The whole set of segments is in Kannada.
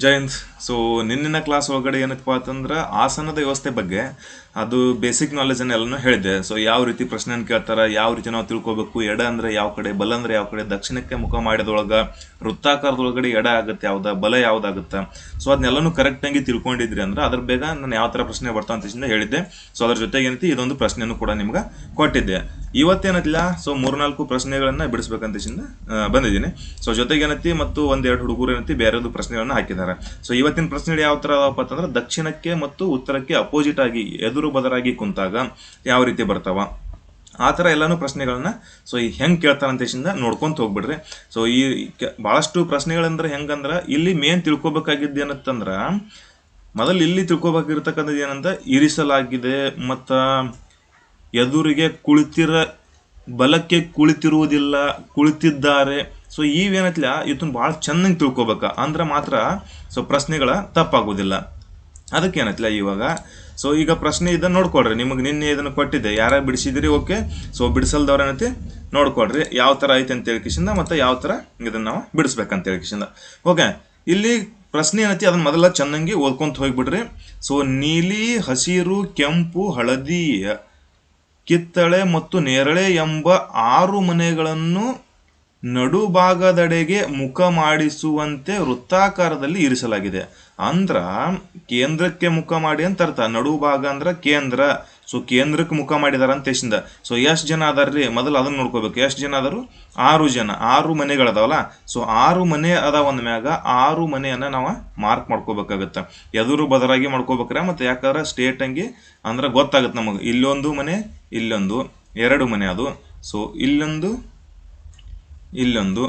ಜಯಂತ್. ಸೊ ನಿನ್ನಿನ ಕ್ಲಾಸ್ ಒಳಗಡೆ ಏನಪ್ಪ ಅಂತಂದ್ರೆ ಆಸನದ ವ್ಯವಸ್ಥೆ ಬಗ್ಗೆ ಅದು ಬೇಸಿಕ್ ನಾಲೆಜ್ ಅನ್ನ ಎಲ್ಲನೂ ಹೇಳಿದೆ. ಸೊ ಯಾವ ರೀತಿ ಪ್ರಶ್ನೆಯನ್ನು ಕೇಳ್ತಾರ, ಯಾವ ರೀತಿ ನಾವು ತಿಳ್ಕೊಬೇಕು, ಎಡ ಅಂದ್ರೆ ಯಾವ ಕಡೆ, ಬಲ ಅಂದ್ರೆ ಯಾವ ಕಡೆ, ದಕ್ಷಿಣಕ್ಕೆ ಮುಖ ಮಾಡಿದೊಳಗ ವೃತ್ತಾಕಾರದೊಳಗಡೆ ಎಡ ಆಗುತ್ತೆ ಯಾವ್ದ, ಬಲ ಯಾವ್ದಾಗುತ್ತೆ. ಸೊ ಅದನ್ನೆಲ್ಲನೂ ಕರೆಕ್ಟ್ ಆಗಿ ತಿಳ್ಕೊಂಡಿದ್ರಿ ಅಂದ್ರೆ ಅದ್ರ ಬೇಗ ನಾನು ಯಾವ ತರ ಪ್ರಶ್ನೆ ಬರ್ತಾವ ಅಂತ ಹೇಳಿದ್ದೆ. ಸೊ ಅದ್ರ ಜೊತೆಗೆ ಏನೈತಿ ಇದೊಂದು ಪ್ರಶ್ನೆಯನ್ನು ಕೂಡ ನಿಮ್ಗೆ ಕೊಟ್ಟಿದ್ದೆ. ಇವತ್ತೇನತ್ತಿಲ್ಲ, ಸೊ 3-4 ಪ್ರಶ್ನೆಗಳನ್ನ ಬಿಡಿಸ್ಬೇಕಂತ ಬಂದಿದ್ದೀನಿ. ಸೊ ಜೊತೆಗೆ ಏನೈತಿ ಮತ್ತು ಒಂದೆರಡು ಹುಡುಗರು ಏನೈತಿ ಬೇರೆದು ಪ್ರಶ್ನೆಗಳನ್ನ ಹಾಕಿದ್ದಾರೆ. ಸೊ ಇವತ್ತಿನ ಪ್ರಶ್ನೆಗಳು ಯಾವ ತರ ಅದಪ್ಪ ಅಂತಂದ್ರೆ ದಕ್ಷಿಣಕ್ಕೆ ಮತ್ತು ಉತ್ತರಕ್ಕೆ ಅಪೋಸಿಟ್ ಆಗಿ ಎದುರು ಬದರಾಗಿ ಕುಂತಾಗ ಯಾವ ರೀತಿ ಬರ್ತಾವ ಆ ಥರ ಎಲ್ಲಾನು ಪ್ರಶ್ನೆಗಳನ್ನ ಸೊ ಈ ಹೆಂಗೆ ಕೇಳ್ತಾರಂತ ನೋಡ್ಕೊಂತ ಹೋಗ್ಬಿಡ್ರಿ. ಸೊ ಈ ಭಾಳಷ್ಟು ಪ್ರಶ್ನೆಗಳಂದ್ರೆ ಹೆಂಗಂದ್ರೆ ಇಲ್ಲಿ ಮೇನ್ ತಿಳ್ಕೊಬೇಕಾಗಿದ್ದು ಏನಂತಂದ್ರ ಮೊದಲು ಇಲ್ಲಿ ತಿಳ್ಕೊಬೇಕಿರ್ತಕ್ಕಂಥದ್ದು ಏನಂತ ಇರಿಸಲಾಗಿದೆ ಮತ್ತು ಎದುರಿಗೆ ಬಲಕ್ಕೆ ಕುಳಿತಿರುವುದಿಲ್ಲ, ಕುಳಿತಿದ್ದಾರೆ. ಸೊ ಇವೇನತ್ಲ ಇದನ್ನ ಭಾಳ ಚೆನ್ನಾಗಿ ತಿಳ್ಕೊಬೇಕ ಅಂದ್ರೆ ಮಾತ್ರ ಸೊ ಪ್ರಶ್ನೆಗಳ ತಪ್ಪಾಗೋದಿಲ್ಲ. ಅದಕ್ಕೆ ಏನತ್ಲ ಇವಾಗ ಸೊ ಈಗ ಪ್ರಶ್ನೆ ಇದನ್ನು ನೋಡ್ಕೊಡ್ರಿ. ನಿಮಗೆ ನಿನ್ನೆ ಇದನ್ನು ಕೊಟ್ಟಿದ್ದೆ, ಯಾರ್ಯಾರು ಬಿಡಿಸಿದಿರಿ ಓಕೆ. ಸೊ ಬಿಡಿಸಲ್ದವ್ರ ಏನೈತಿ ನೋಡ್ಕೊಡ್ರಿ ಯಾವ ಥರ ಐತೆ ಅಂತ ಹೇಳ್ಕಿಸಿಂದ ಮತ್ತು ಯಾವ ಥರ ಇದನ್ನು ನಾವು ಬಿಡಿಸ್ಬೇಕಂತ ಹೇಳ್ಕಿಸಿಂದ. ಓಕೆ, ಇಲ್ಲಿ ಪ್ರಶ್ನೆ ಏನೈತಿ ಅದನ್ನ ಮೊದಲ ಚೆನ್ನಾಗಿ ಓದ್ಕೊಂತ ಹೋಗ್ಬಿಡ್ರಿ. ಸೊ ನೀಲಿ, ಹಸಿರು, ಕೆಂಪು, ಹಳದಿ, ಕಿತ್ತಳೆ ಮತ್ತು ನೇರಳೆ ಎಂಬ 6 ಮನೆಗಳನ್ನು ನಡುಭಾಗದೆಡೆಗೆ ಮುಖ ಮಾಡಿಸುವಂತೆ ವೃತ್ತಾಕಾರದಲ್ಲಿ ಇರಿಸಲಾಗಿದೆ. ಅಂದ್ರ ಕೇಂದ್ರಕ್ಕೆ ಮುಖ ಮಾಡಿ ಅಂತ ಅರ್ಥ. ನಡುಭಾಗ ಅಂದ್ರ ಕೇಂದ್ರ. ಸೊ ಕೇಂದ್ರಕ್ಕೆ ಮುಖ ಮಾಡಿದಾರ ಅಂತ ದೇಶದಿಂದ. ಸೊ ಎಷ್ಟು ಜನ ಅದಾರ್ರಿ ಮೊದಲು ಅದನ್ನ ನೋಡ್ಕೋಬೇಕು. ಎಷ್ಟು ಜನ ಅದಾರು? 6 ಜನ. 6 ಮನೆಗಳದಾವಲ್ಲ. ಸೊ 6 ಮನೆ ಅದಾವ ಅಂದ ಮ್ಯಾಗ 6 ಮನೆಯನ್ನ ನಾವು ಮಾರ್ಕ್ ಮಾಡ್ಕೋಬೇಕಾಗತ್ತ. ಎದುರು ಬದರಾಗಿ ಮಾಡ್ಕೋಬೇಕ್ರೆ ಮತ್ತೆ ಯಾಕಂದ್ರೆ ಸ್ಟೇಟ್ ಹಂಗೆ ಅಂದ್ರೆ ಗೊತ್ತಾಗುತ್ತೆ ನಮಗೆ. ಇಲ್ಲೊಂದು ಮನೆ, ಇಲ್ಲೊಂದು 2 ಮನೆ ಅದು. ಸೊ ಇಲ್ಲೊಂದು, ಇಲ್ಲೊಂದು.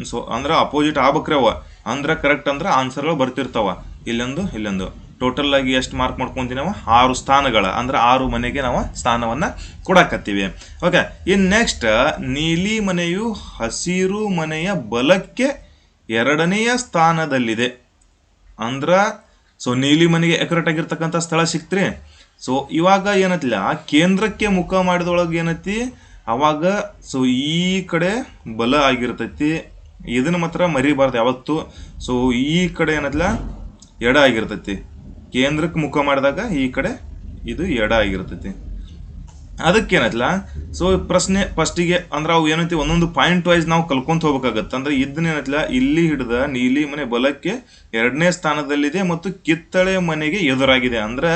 ಸೊ ಅಂದ್ರೆ ಅಪೋಸಿಟ್ ಆಗ್ಬೇಕ್ರಿ ಅವ ಅಂದ್ರೆ ಕರೆಕ್ಟ್ ಅಂದ್ರೆ ಆನ್ಸರ್ಗಳು ಬರ್ತಿರ್ತಾವ. ಇಲ್ಲೊಂದು, ಇಲ್ಲೊಂದು. ಟೋಟಲ್ ಆಗಿ ಎಷ್ಟು ಮಾರ್ಕ್ ಮಾಡ್ಕೊಂತೀವಿ ನಾವು? 6 ಸ್ಥಾನಗಳ ಅಂದ್ರೆ 6 ಮನೆಗೆ ನಾವು ಸ್ಥಾನವನ್ನ ಕೊಡಾಕತ್ತೀವಿ. ಓಕೆ, ಇನ್ ನೆಕ್ಸ್ಟ್ ನೀಲಿ ಮನೆಯು ಹಸಿರು ಮನೆಯ ಬಲಕ್ಕೆ 2ನೆಯ ಸ್ಥಾನದಲ್ಲಿದೆ. ಅಂದ್ರ ಸೊ ನೀಲಿ ಮನೆಗೆ ಎಕರೆಕ್ಟ್ ಆಗಿರ್ತಕ್ಕಂಥ ಸ್ಥಳ ಸಿಕ್ತ್ರಿ. ಸೊ ಇವಾಗ ಏನತ್ತಿಲ್ಲ ಕೇಂದ್ರಕ್ಕೆ ಮುಖ ಮಾಡಿದೊಳಗೆ ಏನೈತಿ ಅವಾಗ ಸೊ ಈ ಕಡೆ ಬಲ ಆಗಿರ್ತೈತಿ. ಇದನ್ನ ಮಾತ್ರ ಮರಿಬಾರ್ದು ಯಾವತ್ತು. ಸೊ ಈ ಕಡೆ ಏನತ್ಲ ಎಡ ಆಗಿರ್ತೈತಿ. ಕೇಂದ್ರಕ್ಕೆ ಮುಖ ಮಾಡಿದಾಗ ಈ ಕಡೆ ಇದು ಎಡ ಆಗಿರ್ತೈತಿ. ಅದಕ್ಕೇನತ್ಲ ಸೊ ಪ್ರಶ್ನೆ ಫಸ್ಟಿಗೆ ಅಂದ್ರೆ ಅವು ಏನೈತಿ ಒಂದೊಂದು ಪಾಯಿಂಟ್ ವೈಸ್ ನಾವು ಕಲ್ಕೊಂತ ಹೋಗ್ಬೇಕಾಗತ್ತೆ. ಅಂದ್ರೆ ಇದನ್ನೇನತ್ಲ ಇಲ್ಲಿ ಹಿಡಿದ ನೀಲಿ ಮನೆ ಬಲಕ್ಕೆ 2ನೇ ಸ್ಥಾನದಲ್ಲಿದೆ ಮತ್ತು ಕಿತ್ತಳೆ ಮನೆಗೆ ಎದುರಾಗಿದೆ. ಅಂದ್ರೆ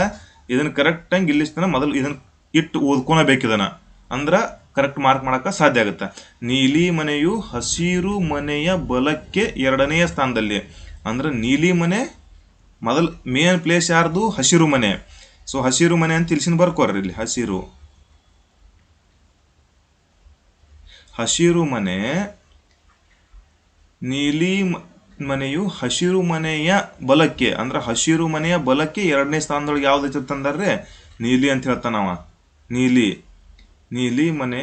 ಇದನ್ನ ಕರೆಕ್ಟ್ ಆಗಿ ಇಲ್ಲಿ ಮೊದಲು ಇದನ್ನ ಇಟ್ಟು ಓದ್ಕೊಳಬೇಕಿದನ ಅಂದ್ರ ಕರೆಕ್ಟ್ ಮಾರ್ಕ್ ಮಾಡಕ ಸಾಧ್ಯ ಆಗುತ್ತೆ. ನೀಲಿ ಮನೆಯು ಹಸಿರು ಮನೆಯ ಬಲಕ್ಕೆ 2ನೆಯ ಸ್ಥಾನದಲ್ಲಿ. ಅಂದ್ರೆ ನೀಲಿ ಮನೆ ಮೊದಲು ಮೇನ್ ಪ್ಲೇಸ್ ಯಾರ್ದು? ಹಸಿರು ಮನೆ. ಸೊ ಹಸಿರು ಮನೆ ಅಂತ ತಿಳಿಸಿನ ಬರ್ಕೋರ್ರಿ ಇಲ್ಲಿ. ಹಸಿರು ಮನೆ, ನೀಲಿ ಮನೆಯು ಹಸಿರು ಮನೆಯ ಬಲಕ್ಕೆ ಅಂದ್ರೆ ಹಸಿರು ಮನೆಯ ಬಲಕ್ಕೆ 2ನೇ ಸ್ಥಾನದೊಳಗೆ ಯಾವ್ದೈತೆ ತಂದಾರ್ರೆ? ನೀಲಿ ಅಂತ ಹೇಳ್ತಾನವ. ನೀಲಿ ಮನೆ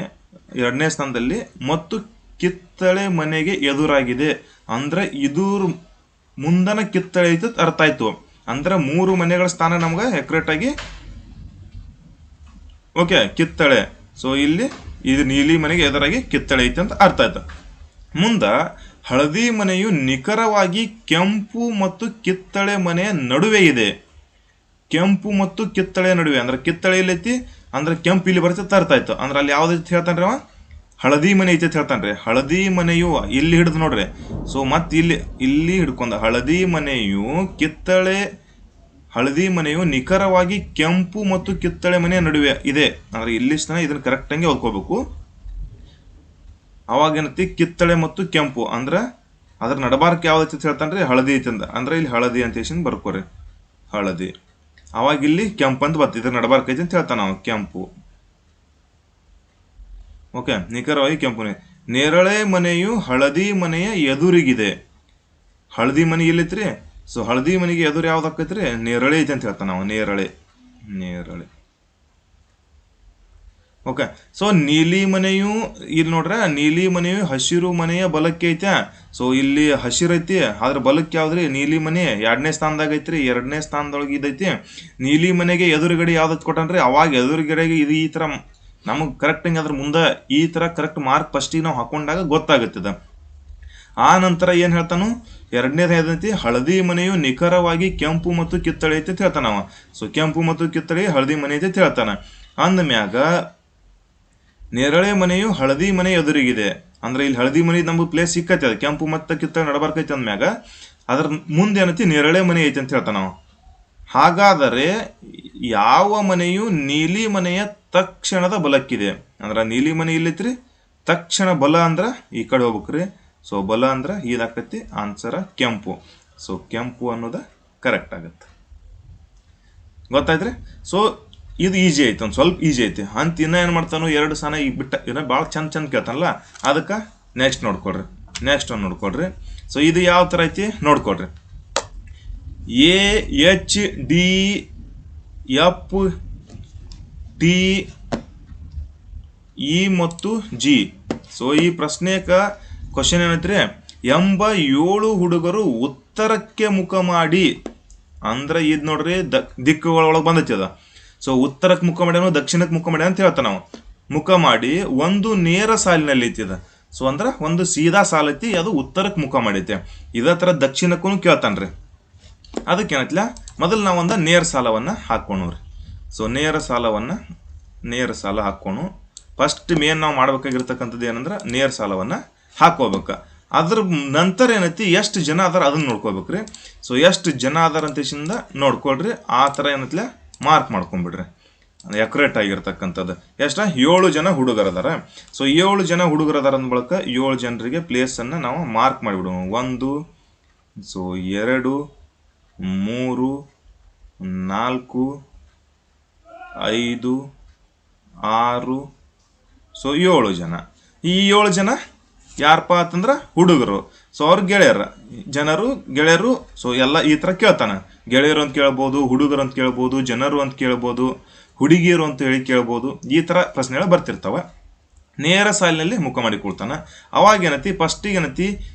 2ನೇ ಸ್ಥಾನದಲ್ಲಿ ಮತ್ತು ಕಿತ್ತಳೆ ಮನೆಗೆ ಎದುರಾಗಿದೆ. ಅಂದ್ರೆ ಇದ್ರ ಮುಂದನ ಕಿತ್ತಳೆ ಐತ ಅರ್ಥ ಆಯ್ತು. ಅಂದ್ರೆ 3 ಮನೆಗಳ ಸ್ಥಾನ ನಮ್ಗೆ ಎಕ್ಯುರೇಟ್ ಆಗಿ ಓಕೆ ಕಿತ್ತಳೆ. ಸೊ ಇಲ್ಲಿ ಇದು ನೀಲಿ ಮನೆಗೆ ಎದುರಾಗಿ ಕಿತ್ತಳೆ ಐತೆ ಅಂತ ಅರ್ಥ ಆಯ್ತು. ಮುಂದ ಹಳದಿ ಮನೆಯು ನಿಖರವಾಗಿ ಕೆಂಪು ಮತ್ತು ಕಿತ್ತಳೆ ಮನೆಯ ನಡುವೆ ಇದೆ. ಕೆಂಪು ಮತ್ತು ಕಿತ್ತಳೆ ನಡುವೆ ಅಂದ್ರೆ ಕಿತ್ತಳೆ ಇಲ್ಲೈತಿ ಅಂದ್ರೆ ಕೆಂಪು ಇಲ್ಲಿ ಬರ್ತೈತೆ ಅರ್ಥ ಆಯ್ತು. ಅಂದ್ರೆ ಅಲ್ಲಿ ಯಾವ್ದೈತಿ ಹೇಳ್ತಾನ್ರಿ ಅವ? ಹಳದಿ ಮನೆ ಐತೆ ಹೇಳ್ತಾನ್ರಿ. ಹಳದಿ ಮನೆಯು ಇಲ್ಲಿ ಹಿಡಿದು ನೋಡ್ರಿ. ಸೊ ಮತ್ತೆ ಇಲ್ಲಿ ಹಿಡ್ಕೊಂಡ ಹಳದಿ ಮನೆಯು ನಿಖರವಾಗಿ ಕೆಂಪು ಮತ್ತು ಕಿತ್ತಳೆ ಮನೆಯ ನಡುವೆ ಇದೆ. ಅಂದ್ರೆ ಇಲ್ಲಿ ಇದನ್ನ ಕರೆಕ್ಟ್ ಆಗಿ ಓದ್ಕೋಬೇಕು. ಅವಾಗ ಏನೈತಿ ಕಿತ್ತಳೆ ಮತ್ತು ಕೆಂಪು ಅಂದ್ರೆ ಅದ್ರ ನಡಬಾರಕ್ಕೆ ಯಾವ್ದೈತಿ ಹೇಳ್ತಾನ್ರಿ? ಹಳದಿ ಐತಿ ಅಂದ. ಅಂದ್ರೆ ಇಲ್ಲಿ ಹಳದಿ ಅಂತ ಬರ್ಕೋರಿ. ಹಳದಿ. ಅವಾಗ ಇಲ್ಲಿ ಕೆಂಪು ಅಂತ ಬರ್ತಿದ್ರ ನಡಬಾರ್ಕ ಐತಿ ಅಂತ ಹೇಳ್ತಾನ ನಾವು. ಕೆಂಪು. ಓಕೆ, ನಿಖರವಾಗಿ ಕೆಂಪು. ನೇರಳೆ ಮನೆಯು ಹಳದಿ ಮನೆಯ ಎದುರಿಗಿದೆ. ಹಳದಿ ಮನೆ ಎಲ್ಲೈತ್ರಿ? ಸೊ ಹಳದಿ ಮನೆಗೆ ಎದುರು ಯಾವ್ದಾಕೈತ್ರಿ? ನೇರಳೆ ಐತಿ ಅಂತ ಹೇಳ್ತಾನ ನಾವು. ನೇರಳೆ. ಓಕೆ, ಸೊ ನೀಲಿ ಮನೆಯು ಇಲ್ಲಿ ನೋಡ್ರ ನೀಲಿ ಮನೆಯು ಹಸಿರು ಮನೆಯ ಬಲಕ್ಕೆ ಐತೆ. ಸೊ ಇಲ್ಲಿ ಹಸಿರು ಐತಿ ಆದ್ರ ಬಲಕ್ಕೆ ಯಾವ್ದ್ರಿ? ನೀಲಿ ಮನೆ 2ನೇ ಸ್ಥಾನದಾಗ ಐತ್ರಿ. 2ನೇ ಸ್ಥಾನದೊಳಗೆ ಇದೈತಿ. ನೀಲಿ ಮನೆಗೆ ಎದುರುಗಡೆ ಯಾವ್ದತ್ ಕೊಟ್ಟನ್ರಿ? ಅವಾಗ ಎದುರುಗಡೆಗೆ ಇದು ಈ ತರ ನಮಗ್ ಕರೆಕ್ಟ್ ಅದ್ರ ಮುಂದೆ ಈ ತರ ಕರೆಕ್ಟ್ ಮಾರ್ಕ್ ಫಸ್ಟಿಗೆ ನಾವು ಹಾಕೊಂಡಾಗ ಗೊತ್ತಾಗುತ್ತದ. ಆ ನಂತರ ಏನು ಹೇಳ್ತಾನು, ಎರಡನೇದು ಏನೈತಿ, ಹಳದಿ ಮನೆಯು ನಿಖರವಾಗಿ ಕೆಂಪು ಮತ್ತು ಕಿತ್ತಳೆ ಐತಿ ಅಂತ ಹೇಳ್ತಾನ ಅವ. ಸೊ ಕೆಂಪು ಮತ್ತು ಕಿತ್ತಳೆ ಹಳದಿ ಮನೆ ಐತಿ ಅಂತ ಹೇಳ್ತಾನ. ಅಂದಮ್ಯಾಗ ನೇರಳೆ ಮನೆಯು ಹಳದಿ ಮನೆ ಎದುರಿಗಿದೆ. ಅಂದ್ರೆ ಇಲ್ಲಿ ಹಳದಿ ಮನೆ ನಮ್ಗೆ ಪ್ಲೇಸ್ ಸಿಕ್ಕೈತಿ, ಅದು ಕೆಂಪು ಮತ್ತು ಕಿತ್ತಳೆ ನಡಬಾರ್ಕೈತಿ ಅಂದ್ಮ್ಯಾಗ ಅದ್ರ ಮುಂದೆ ಏನೈತಿ, ನೇರಳೆ ಮನೆ ಐತಿ ಅಂತ ಹೇಳ್ತಾನ ನಾವು. ಹಾಗಾದರೆ ಯಾವ ಮನೆಯು ನೀಲಿ ಮನೆಯ ತಕ್ಷಣದ ಬಲಕ್ಕಿದೆ? ಅಂದ್ರೆ ನೀಲಿ ಮನೆ ಇಲ್ಲೈತ್ರಿ, ತಕ್ಷಣ ಬಲ ಅಂದ್ರ ಈ ಕಡೆ ಹೋಗ್ಬೇಕ್ರಿ. ಸೊ ಬಲ ಅಂದ್ರ ಇದಾಕತಿ ಆನ್ಸರ ಕೆಂಪು. ಸೊ ಕೆಂಪು ಅನ್ನೋದ ಕರೆಕ್ಟ್ ಆಗತ್ತೆ. ಗೊತ್ತಾಯ್ತ್ರಿ? ಸೊ ಇದು ಈಜಿ ಐತಿ, ಒಂದು ಸ್ವಲ್ಪ ಈಜಿ ಐತಿ ಅಂತ. ಇನ್ನ ಏನು ಮಾಡ್ತಾನು, ಎರಡು ಸಾನ ಈಗ ಬಿಟ್ಟ ಇನ್ನ ಭಾಳ ಚಂದ ಕೇಳ್ತಾನಲ್ಲ, ಅದಕ್ಕೆ ನೆಕ್ಸ್ಟ್ ನೋಡ್ಕೊಡ್ರಿ. ನೆಕ್ಸ್ಟ್ ಒಂದು ನೋಡ್ಕೊಡ್ರಿ. ಸೊ ಇದು ಯಾವ ಥರ ಐತಿ ನೋಡ್ಕೊಡ್ರಿ. AHDFT E ಮತ್ತು G. ಸೊ ಈ ಪ್ರಶ್ನೆಕ ಕ್ವಶನ್ ಏನೈತ್ರಿ, ಎಂಬ 7 ಹುಡುಗರು ಉತ್ತರಕ್ಕೆ ಮುಖ ಮಾಡಿ, ಅಂದ್ರೆ ಇದು ನೋಡ್ರಿ ದಿಕ್ಕುಗಳೊಳಗೆ ಬಂದೈತಿ ಅದ. ಸೊ ಉತ್ತರಕ್ಕೆ ಮುಖ ಮಾಡ್ಯಾನು, ದಕ್ಷಿಣಕ್ಕೆ ಮುಖ ಮಾಡ್ಯಾನ ಅಂತ ಹೇಳ್ತಾನ ನಾವು. ಮುಖ ಮಾಡಿ ಒಂದು ನೇರ ಸಾಲಿನಲ್ಲಿ ಐತಿದ. ಸೊ ಅಂದ್ರೆ ಒಂದು ಸೀದಾ ಸಾಲ ಐತಿ, ಅದು ಉತ್ತರಕ್ಕೆ ಮುಖ ಮಾಡೈತೆ. ಇದೇ ಥರ ದಕ್ಷಿಣಕ್ಕೂ ಕೇಳ್ತಾನ್ರಿ. ಅದಕ್ಕೆ ಏನೈತಿಲ್ಲ, ಮೊದಲು ನಾವೊಂದು ನೇರ ಸಾಲವನ್ನು ಹಾಕ್ಕೊಂಡ್ರಿ. ಸೊ ನೇರ ಸಾಲ ಹಾಕ್ಕೊಂಡು ಫಸ್ಟ್ ಮೇನ್ ನಾವು ಮಾಡ್ಬೇಕಾಗಿರ್ತಕ್ಕಂಥದ್ದು ಏನಂದ್ರೆ ನೇರ ಸಾಲವನ್ನು ಹಾಕೋಬೇಕು. ಅದ್ರ ನಂತರ ಏನೈತಿ, ಎಷ್ಟು ಜನ ಅದಾರ ಅದನ್ನ ನೋಡ್ಕೋಬೇಕ್ರಿ. ಸೊ ಎಷ್ಟು ಜನ ಅದಾರ ಅಂತೇಶಿಂದ ನೋಡ್ಕೊಳ್ರಿ. ಆ ಥರ ಏನೈತಿಲ್ಲ ಮಾರ್ಕ್ ಮಾಡ್ಕೊಂಡ್ಬಿಡ್ರಿ, ಅಕ್ಯುರೇಟ್ ಆಗಿರ್ತಕ್ಕಂಥದ್ದು. ಎಷ್ಟು? 7 ಜನ ಹುಡುಗರದಾರ. ಸೊ 7 ಜನ ಹುಡುಗರದಾರ ಅಂದ ಬಳಿಕ 7 ಜನರಿಗೆ ಪ್ಲೇಸನ್ನು ನಾವು ಮಾರ್ಕ್ ಮಾಡಿಬಿಡೋಣ. 1, ಸೊ 2, 3, 4, 5, 6, ಸೊ 7 ಜನ. ಈ 7 ಜನ ಯಾರಪ್ಪ ಅಂತಂದ್ರೆ ಹುಡುಗರು. ಸೊ ಅವ್ರ ಗೆಳೆಯರು. ಸೊ ಎಲ್ಲ ಈ ಥರ ಕೇಳ್ತಾನೆ. ಗೆಳೆಯರು ಅಂತ ಕೇಳ್ಬೋದು, ಹುಡುಗರು ಅಂತ ಕೇಳ್ಬೋದು, ಜನರು ಅಂತ ಕೇಳ್ಬೋದು, ಹುಡುಗಿಯರು ಅಂತ ಹೇಳಿ ಕೇಳ್ಬೋದು. ಈ ಥರ ಪ್ರಶ್ನೆಗಳು ಬರ್ತಿರ್ತಾವ. ನೇರ ಸಾಲಿನಲ್ಲಿ ಮುಖ ಮಾಡಿಕೊಳ್ತಾನೆ. ಅವಾಗ ಏನೈತಿ, ಫಸ್ಟಿಗೆ ಏನೈತಿ,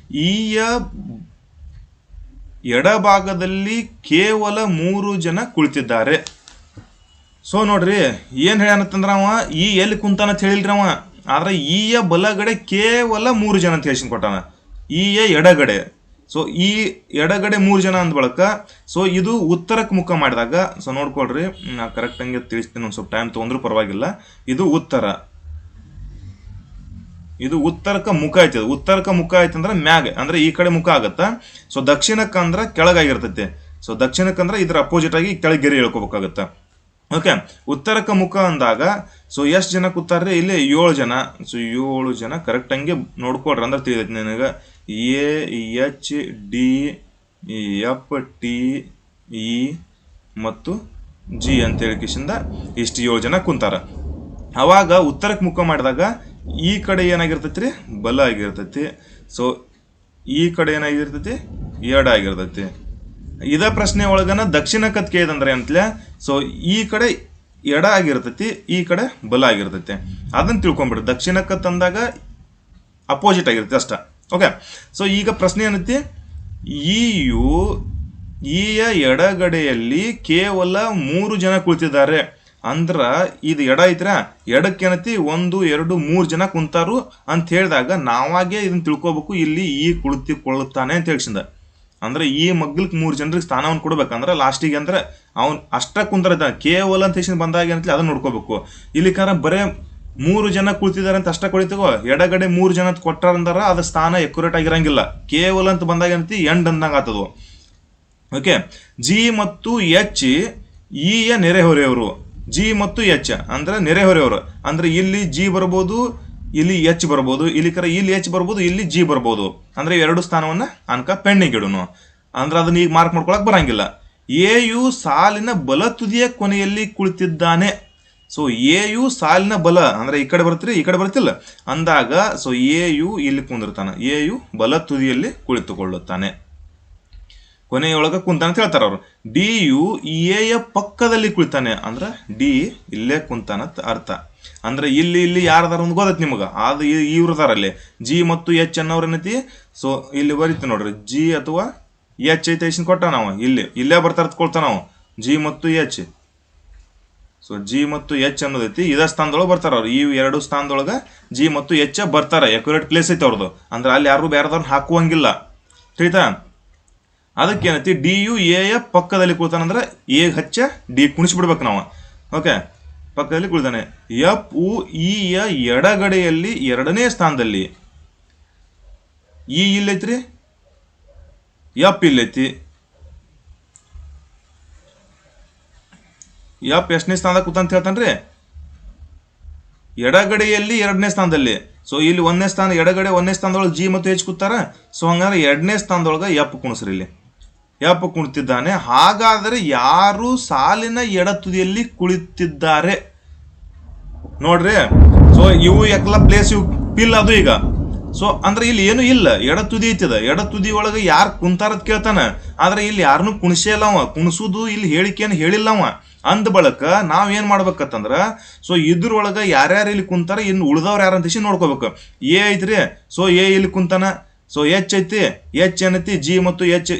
ಈಯ ಎಡಭಾಗದಲ್ಲಿ ಕೇವಲ 3 ಜನ ಕುಳಿತಿದ್ದಾರೆ. ಸೊ ನೋಡ್ರಿ ಏನು ಹೇಳ್ಯಾನಂತಂದ್ರೆ ಅವ ಈ ಎಲ್ಲಿ ಕುಂತಾನ ಅಂತ ಹೇಳಿಲ್ರಿ ಅವ. ಆದ್ರೆ ಈಯ ಬಲಗಡೆ ಕೇವಲ 3 ಜನ ಅಂತ ಹೇಳ್ಸಿನ್ ಕೊಟ್ಟಾನ. ಈಯ ಎಡಗಡೆ, ಸೊ ಈ ಎಡಗಡೆ 3 ಜನ ಅಂದ ಬಳಕ ಸೊ ಇದು ಉತ್ತರಕ್ಕೆ ಮುಖ ಮಾಡಿದಾಗ, ಸೊ ನೋಡ್ಕೊಳ್ರಿ, ನಾ ಕರೆಕ್ಟ್ ಹಂಗೆ ತಿಳಿಸ್ತೀನಿ, ಒಂದು ಸ್ವಲ್ಪ ಟೈಮ್ ತೊಗೊಂಡ್ರು ಪರವಾಗಿಲ್ಲ. ಇದು ಉತ್ತರಕ್ಕೆ ಮುಖ ಐತಿ. ಉತ್ತರಕ್ಕೆ ಮುಖ ಐತಿ ಅಂದ್ರೆ ಮ್ಯಾಗ, ಅಂದ್ರೆ ಈ ಕಡೆ ಮುಖ ಆಗತ್ತ. ಸೊ ದಕ್ಷಿಣಕ್ಕೆ ಅಂದ್ರೆ ಕೆಳಗಾಗಿರ್ತೈತಿ. ಸೊ ದಕ್ಷಿಣಕ್ಕೆ ಅಂದ್ರೆ ಇದ್ರ ಅಪೋಸಿಟ್ ಆಗಿ ಕೆಳಗೆ ಗೆರೆ ಹೇಳ್ಕೋಬೇಕಾಗತ್ತ. ಓಕೆ, ಉತ್ತರಕ್ಕೆ ಮುಖ ಅಂದಾಗ ಸೊ ಎಷ್ಟು ಜನ ಕೂತಾರ್ರಿ ಇಲ್ಲಿ? 7 ಜನ. ಸೊ 7 ಜನ ಕರೆಕ್ಟ್ ಹಂಗೆ ನೋಡ್ಕೊಳ್ರಿ, ಅಂದ್ರೆ ತಿಳಿದೈತಿ ನನಗೆ. AHDFTE ಮತ್ತು G ಅಂತ ಹೇಳಿಕಿಸಿಂದ ಇಷ್ಟು 7 ಜನ ಕುಂತಾರ. ಅವಾಗ ಉತ್ತರಕ್ಕೆ ಮುಖ ಮಾಡಿದಾಗ ಈ ಕಡೆ ಏನಾಗಿರ್ತೈತಿ? ಬಲ ಆಗಿರ್ತೈತಿ. ಸೊ ಈ ಕಡೆ ಏನಾಗಿರ್ತೈತಿ? ಎಡ ಆಗಿರ್ತೈತಿ. ಇದ ಪ್ರಶ್ನೆ ಒಳಗನ ದಕ್ಷಿಣಕ್ಕೆ ಕೇಳಿದಂದ್ರೆ ಅಂತಲೇ, ಸೊ ಈ ಕಡೆ ಎಡ ಆಗಿರ್ತೈತಿ, ಈ ಕಡೆ ಬಲ ಆಗಿರ್ತೈತಿ. ಅದನ್ನ ತಿಳ್ಕೊಂಬಿಡ್ರಿ. ದಕ್ಷಿಣಕ್ಕೆ ತಂದಾಗ ಅಪೋಸಿಟ್ ಆಗಿರ್ತೈತಿ ಅಷ್ಟ. ಓಕೆ, ಸೊ ಈಗ ಪ್ರಶ್ನೆ ಏನೈತಿ, ಈಯ ಎಡಗಡೆಯಲ್ಲಿ ಕೇವಲ 3 ಜನ ಕುಳಿತಿದ್ದಾರೆ. ಅಂದ್ರ ಇದು ಎಡ ಐತ್ರ, ಎಡಕ್ಕೇನೈತಿ 1, 2, 3 ಜನ ಕುಂತಾರು ಅಂತ ಹೇಳಿದಾಗ ನಾವಾಗೆ ಇದನ್ನ ತಿಳ್ಕೊಬೇಕು, ಇಲ್ಲಿ ಈ ಕುಳಿತುಕೊಳ್ಳುತ್ತಾನೆ ಅಂತ ಹೇಳ್ಸಿಂದ. ಅಂದ್ರೆ ಈ ಮಗ್ಲಕ್ಕೆ 3 ಜನರಿಗೆ ಸ್ಥಾನವನ್ನು ಕೊಡ್ಬೇಕಂದ್ರೆ ಲಾಸ್ಟಿಗೆ ಅಂದ್ರೆ ಅವ್ನು ಅಷ್ಟ ಕುಂತರ ಕೇವಲ ಅಂತ ಹೇಳಿ ಬಂದಾಗ ಏನಂತಲಿ ಅದನ್ನ ನೋಡ್ಕೋಬೇಕು. ಇಲ್ಲಿ ಕಾರಣ ಬರೇ 3 ಜನ ಕುಳಿತಿದ್ದಾರೆ ಅಂತ ಅಷ್ಟ ಕೊಡಿತಗೋ, ಎಡಗಡೆ 3 ಜನ ಕೊಟ್ಟಾರಂದ್ರ ಅದ ಸ್ಥಾನ ಎಕ್ಯುರೇಟ್ ಆಗಿರಂಗಿಲ್ಲ. ಕೇವಲ ಅಂತ ಬಂದಾಗ ಏನಂತಿ ಎಂಡ್ ಅಂದಂಗ ಆತದು. ಓಕೆ, G ಮತ್ತು H ಈಯ ನೆರೆಹೊರೆಯವರು. G ಮತ್ತು H ಅಂದ್ರೆ ನೆರೆಹೊರೆಯವರು. ಅಂದ್ರೆ ಇಲ್ಲಿ G ಬರ್ಬೋದು, ಇಲ್ಲಿ H ಬರ್ಬೋದು, ಇಲ್ಲಿ H ಬರ್ಬೋದು, ಇಲ್ಲಿ G ಬರ್ಬೋದು. ಅಂದ್ರೆ 2 ಸ್ಥಾನವನ್ನ ಅನ್ಕ ಪೆಂಡಿಂಗ್ ಇಡುನು. ಅಂದ್ರೆ ಅದನ್ನ ಈಗ ಮಾರ್ಕ್ ಮಾಡ್ಕೊಳಕ್ ಬರಂಗಿಲ್ಲ. ಎಯು ಸಾಲಿನ ಬಲ ತುದಿಯ ಕೊನೆಯಲ್ಲಿ ಕುಳಿತಿದ್ದಾನೆ. ಸೊ ಎಯು ಸಾಲಿನ ಬಲ ಅಂದ್ರೆ ಈ ಕಡೆ ಬರ್ತೀರಿ, ಈ ಕಡೆ ಬರ್ತಿಲ್ಲ ಅಂದಾಗ ಸೊ ಎಯು ಇಲ್ಲಿ ಕುಂದಿರ್ತಾನೆ. ಎಯು ಬಲ ತುದಿಯಲ್ಲಿ ಕುಳಿತುಕೊಳ್ಳುತ್ತಾನೆ, ಕೊನೆಯೊಳಗ ಕುಂತಾನೆ ಅಂತ ಹೇಳ್ತಾರ ಅವರು. ಡಿ ಯು ಎಯ ಪಕ್ಕದಲ್ಲಿ ಕುಳಿತಾನೆ. ಅಂದ್ರೆ ಡಿ ಇಲ್ಲೇ ಕುಂತಾನಂತ ಅರ್ಥ. ಅಂದ್ರೆ ಇಲ್ಲಿ ಯಾರದಾರ ಒಂದು ಗೊತ್ತೈತಿ ನಿಮಗ, ಅದು ಇವ್ರದಾರ ಅಲ್ಲಿ G ಮತ್ತು H ಅನ್ನೋರು ಏನೈತಿ. ಸೊ ಇಲ್ಲಿ ಬರೀತಿ ನೋಡ್ರಿ, G ಅಥವಾ H ಐತೆ ಕೊಟ್ಟ ನಾವು ಇಲ್ಲೇ ಬರ್ತಾ ಕೊಳ್ತಾ ನಾವು G ಮತ್ತು H. ಸೊ ಜಿ ಮತ್ತು ಎಚ್ ಅನ್ನೋದೈತಿ ಇದ ಸ್ಥಾನದೊಳಗೆ ಬರ್ತಾರ ಅವ್ರು. ಈ ಎರಡು ಸ್ಥಾನದೊಳಗೆ ಜಿ ಮತ್ತು ಎಚ್ ಬರ್ತಾರೆ. ಎಕ್ಯುರೇಟ್ ಪ್ಲೇಸ್ ಐತೆ ಅವ್ರದ್ದು. ಅಂದ್ರೆ ಅಲ್ಲಿ ಯಾರು ಬೇರೆದವ್ರನ್ನ ಹಾಕುವಂಗಿಲ್ಲ. ತಿಳಿತಾ? ಅದಕ್ಕೆ ಏನೈತಿ ಡಿ ಯು ಎ ಯ ಪಕ್ಕದಲ್ಲಿ ಕುಳಿತಾನಂದ್ರೆ ಎ ಹಚ್ಚ ಡಿ ಕುಣಿಸ್ಬಿಡ್ಬೇಕು ನಾವು. ಓಕೆ, ಪಕ್ಕದಲ್ಲಿ ಕುಳಿತಾನೆ. ಎಫ್ ಉ ಇ ಯ ಎಡಗಡೆಯಲ್ಲಿ ಎರಡನೇ ಸ್ಥಾನದಲ್ಲಿ ಇ ಇಲ್ಲೈತ್ರಿ, ಎಫ್ ಇಲ್ಲೈತಿ. ಎಫ್ ಎಷ್ಟನೇ ಸ್ಥಾನದಾಗ ಕೂತಂತ ಹೇಳ್ತಾನ್ರಿ? ಎಡಗಡೆಯಲ್ಲಿ ಎರಡನೇ ಸ್ಥಾನದಲ್ಲಿ. ಸೊ ಇಲ್ಲಿ ಒಂದನೇ ಸ್ಥಾನ ಎಡಗಡೆ ಒಂದನೇ ಸ್ಥಾನದೊಳಗೆ ಜಿ ಮತ್ತು ಎಚ್ ಕೂತಾರ. ಸೊ ಹಂಗಾದ್ರೆ ಎರಡನೇ ಸ್ಥಾನದೊಳಗೆ ಎಫ್ ಕುಣಿಸ್ರಿ. ಇಲ್ಲಿ ಎಫ್ ಕುಳಿತಿದ್ದಾನೆ. ಹಾಗಾದರೆ ಯಾರು ಸಾಲಿನ ಎಡ ತುದಿಯಲ್ಲಿ ಕುಳಿತಿದ್ದಾರೆ ನೋಡ್ರಿ. ಸೊ ಇವು ಎಕ್ಲ ಪ್ಲೇಸ್ ಇವು ಪಿಲ್ ಅದು ಈಗ. ಸೊ ಅಂದ್ರೆ ಇಲ್ಲಿ ಏನು ಇಲ್ಲ, ಎಡ ತುದಿ ಐತಿದ. ಎಡ ತುದಿ ಒಳಗೆ ಯಾರು ಕುಂತಾರದ್ ಕೇಳ್ತಾನ. ಆದ್ರೆ ಇಲ್ಲಿ ಯಾರನ್ನು ಕುಣಿಸೇ ಇಲ್ಲ ಅವ. ಕುಣಿಸುದು ಇಲ್ಲಿ ಹೇಳಿಕೆಯನ್ನು ಹೇಳಿಲ್ಲ ಅವ. ಅಂದ ಬಳಕ ನಾವ್ ಏನ್ ಮಾಡ್ಬೇಕಂತಂದ್ರ, ಸೊ ಇದ್ರೊಳಗ ಯಾರ್ಯಾರು ಇಲ್ಲಿ ಕುಂತಾರ, ಇನ್ನು ಉಳ್ದವ್ರು ಯಾರು ಅಂತ ನೋಡ್ಕೋಬೇಕು. ಎ ಐತ್ರಿ, ಸೊ ಎ ಇಲ್ಲಿ ಕುಂತಾನ. ಸೊ ಎಚ್ ಐತಿ, ಎಚ್ ಏನೈತಿ, ಜಿ ಮತ್ತು ಎಚ್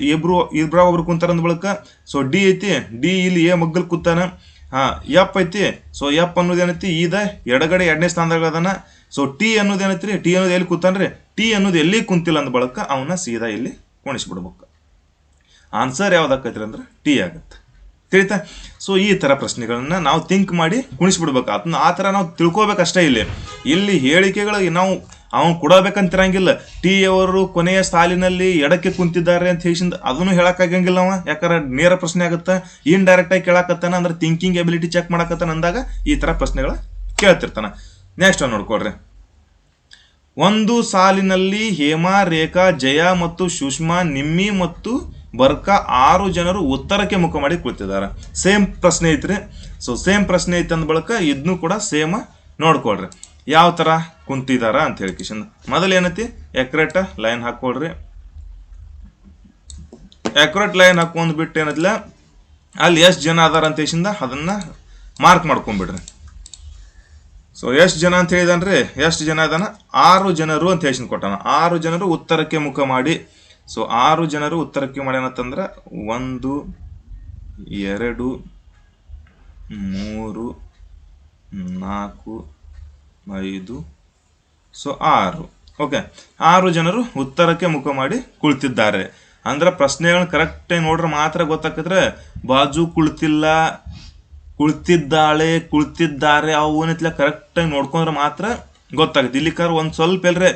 ಒಬ್ರು ಕುಂತಾರ ಅಂದ ಬಳಕ. ಸೊ ಡಿ ಐತಿ, ಡಿ ಇಲ್ಲಿ ಎ ಮಗ್ಗಲ್ ಕುಂತಾನ. ಎಫ್ ಐತಿ. ಸೊ ಎಫ್ ಅನ್ನೋದೇನೈತಿ ಇದ ಎಡಗಡೆ ಎರಡನೇ ಸ್ಥಾನದಾಗ ಅದಾನ. ಸೊ ಟಿ ಅನ್ನೋದೇನೈತ್ರಿ, ಟಿ ಅನ್ನೋದು ಎಲ್ಲಿ ಕೂತಾನ್ರಿ, ಟಿ ಅನ್ನೋದು ಎಲ್ಲಿ ಕುಂತಿಲ್ಲ ಅಂದ ಬಳಕ ಅವನ್ನ ಸೀದಾ ಇಲ್ಲಿ ಕುಣಿಸ್ಬಿಡ್ಬೇಕು. ಆನ್ಸರ್ ಯಾವ್ದಾಕೈತ್ರಿ ಅಂದ್ರೆ ಟಿ ಆಗತ್ತೆ. ತಿಳಿತಾ? ಸೊ ಈ ತರ ಪ್ರಶ್ನೆಗಳನ್ನ ನಾವು ಥಿಂಕ್ ಮಾಡಿ ಕುಣಿಸ್ಬಿಡ್ಬೇಕು. ಅದನ್ನ ಆ ತರ ನಾವು ತಿಳ್ಕೊಬೇಕಷ್ಟೇ. ಇಲ್ಲಿ ಹೇಳಿಕೆಗಳು ನಾವು ಅವನು ಕೊಡಬೇಕಂತಿರಂಗಿಲ್ಲ. ಟಿ ಅವರು ಕೊನೆಯ ಸಾಲಿನಲ್ಲಿ ಎಡಕ್ಕೆ ಕುಂತಿದ್ದಾರೆ ಅಂತ ಹೇಳಿಸಿಂದ ಅದನ್ನು ಹೇಳಕ್ಕಾಗಂಗಿಲ್ಲ ಅವ. ಯಾಕಂದ್ರೆ ನೇರ ಪ್ರಶ್ನೆ ಆಗುತ್ತೆ. ಇನ್ ಡೈರೆಕ್ಟ್ ಆಗಿ ಕೇಳಾಕತ್ತಾನ ಅಂದ್ರೆ ಥಿಂಕಿಂಗ್ ಎಬಿಲಿಟಿ ಚೆಕ್ ಮಾಡಕತ್ತಾನ ಅಂದಾಗ ಈ ತರ ಪ್ರಶ್ನೆಗಳ ಕೇಳ್ತಿರ್ತಾನ. ನೆಕ್ಸ್ಟ್ ನೋಡ್ಕೊಳ್ರಿ. ಒಂದು ಸಾಲಿನಲ್ಲಿ ಹೇಮಾ, ರೇಖಾ, ಜಯ ಮತ್ತು ಸುಷ್ಮಾ, ನಿಮ್ಮಿ ಮತ್ತು ಬರ್ಕಾ 6 ಜನರು ಉತ್ತರಕ್ಕೆ ಮುಖ ಮಾಡಿ ಕುಳಿತಿದ್ದಾರೆ. ಸೇಮ್ ಪ್ರಶ್ನೆ ಐತ್ರಿ. ಸೊ ಸೇಮ್ ಪ್ರಶ್ನೆ ಐತಿ ಅಂದ ಬಳಕ ಇದನ್ನು ಕೂಡ ಸೇಮ್ ನೋಡ್ಕೊಳ್ರಿ ಯಾವ ತರ ಕುಂತಿದಾರ ಅಂತ ಹೇಳಿ ಕಿಶನ್. ಮೊದಲು ಏನೈತಿ ಎಕ್ಯುರೇಟ್ ಲೈನ್ ಹಾಕೊಳ್ರಿ. ಎಕ್ಯುರೇಟ್ ಲೈನ್ ಹಾಕೊಂಡ್ಬಿಟ್ಟು ಏನೈತಿಲ್ಲ ಅಲ್ಲಿ ಎಷ್ಟು ಜನ ಅದಾರ ಅಂತ ಹೇಳಿಂದ ಅದನ್ನ ಮಾರ್ಕ್ ಮಾಡ್ಕೊಂಡ್ಬಿಡ್ರಿ. ಸೊ ಎಷ್ಟು ಜನ ಅಂತ ಹೇಳಿದನ್ರಿ, ಎಷ್ಟು ಜನ ಅದಾನ 6 ಜನರು ಅಂತ ಹೇಳಿ ಕೊಟ್ಟಾನ. 6 ಜನರು ಉತ್ತರಕ್ಕೆ ಮುಖ ಮಾಡಿ. ಸೊ 6 ಜನರು ಉತ್ತರಕ್ಕೆ ಮಾಡಿ ಏನತ್ತಂದ್ರ 1 2 3 4 5 ಸೊ 6. ಓಕೆ, 6 ಜನರು ಉತ್ತರಕ್ಕೆ ಮುಖ ಮಾಡಿ ಕುಳಿತಿದ್ದಾರೆ. ಅಂದ್ರೆ ಪ್ರಶ್ನೆಗಳನ್ನ ಕರೆಕ್ಟಾಗಿ ನೋಡ್ರೆ ಮಾತ್ರ ಗೊತ್ತಾಕಿದ್ರೆ ಬಾಜು ಕುಳಿತಿಲ್ಲ, ಕುಳಿತಿದ್ದಾಳೆ, ಕುಳಿತಿದ್ದಾರೆ ಅವನತ್ಲ ಕರೆಕ್ಟಾಗಿ ನೋಡ್ಕೊಂಡ್ರೆ ಮಾತ್ರ ಗೊತ್ತಾಗುತ್ತೆ. ಇಲ್ಲಿ ಕರ್ ಒಂದು ಸ್ವಲ್ಪ ಎಲ್ರೆ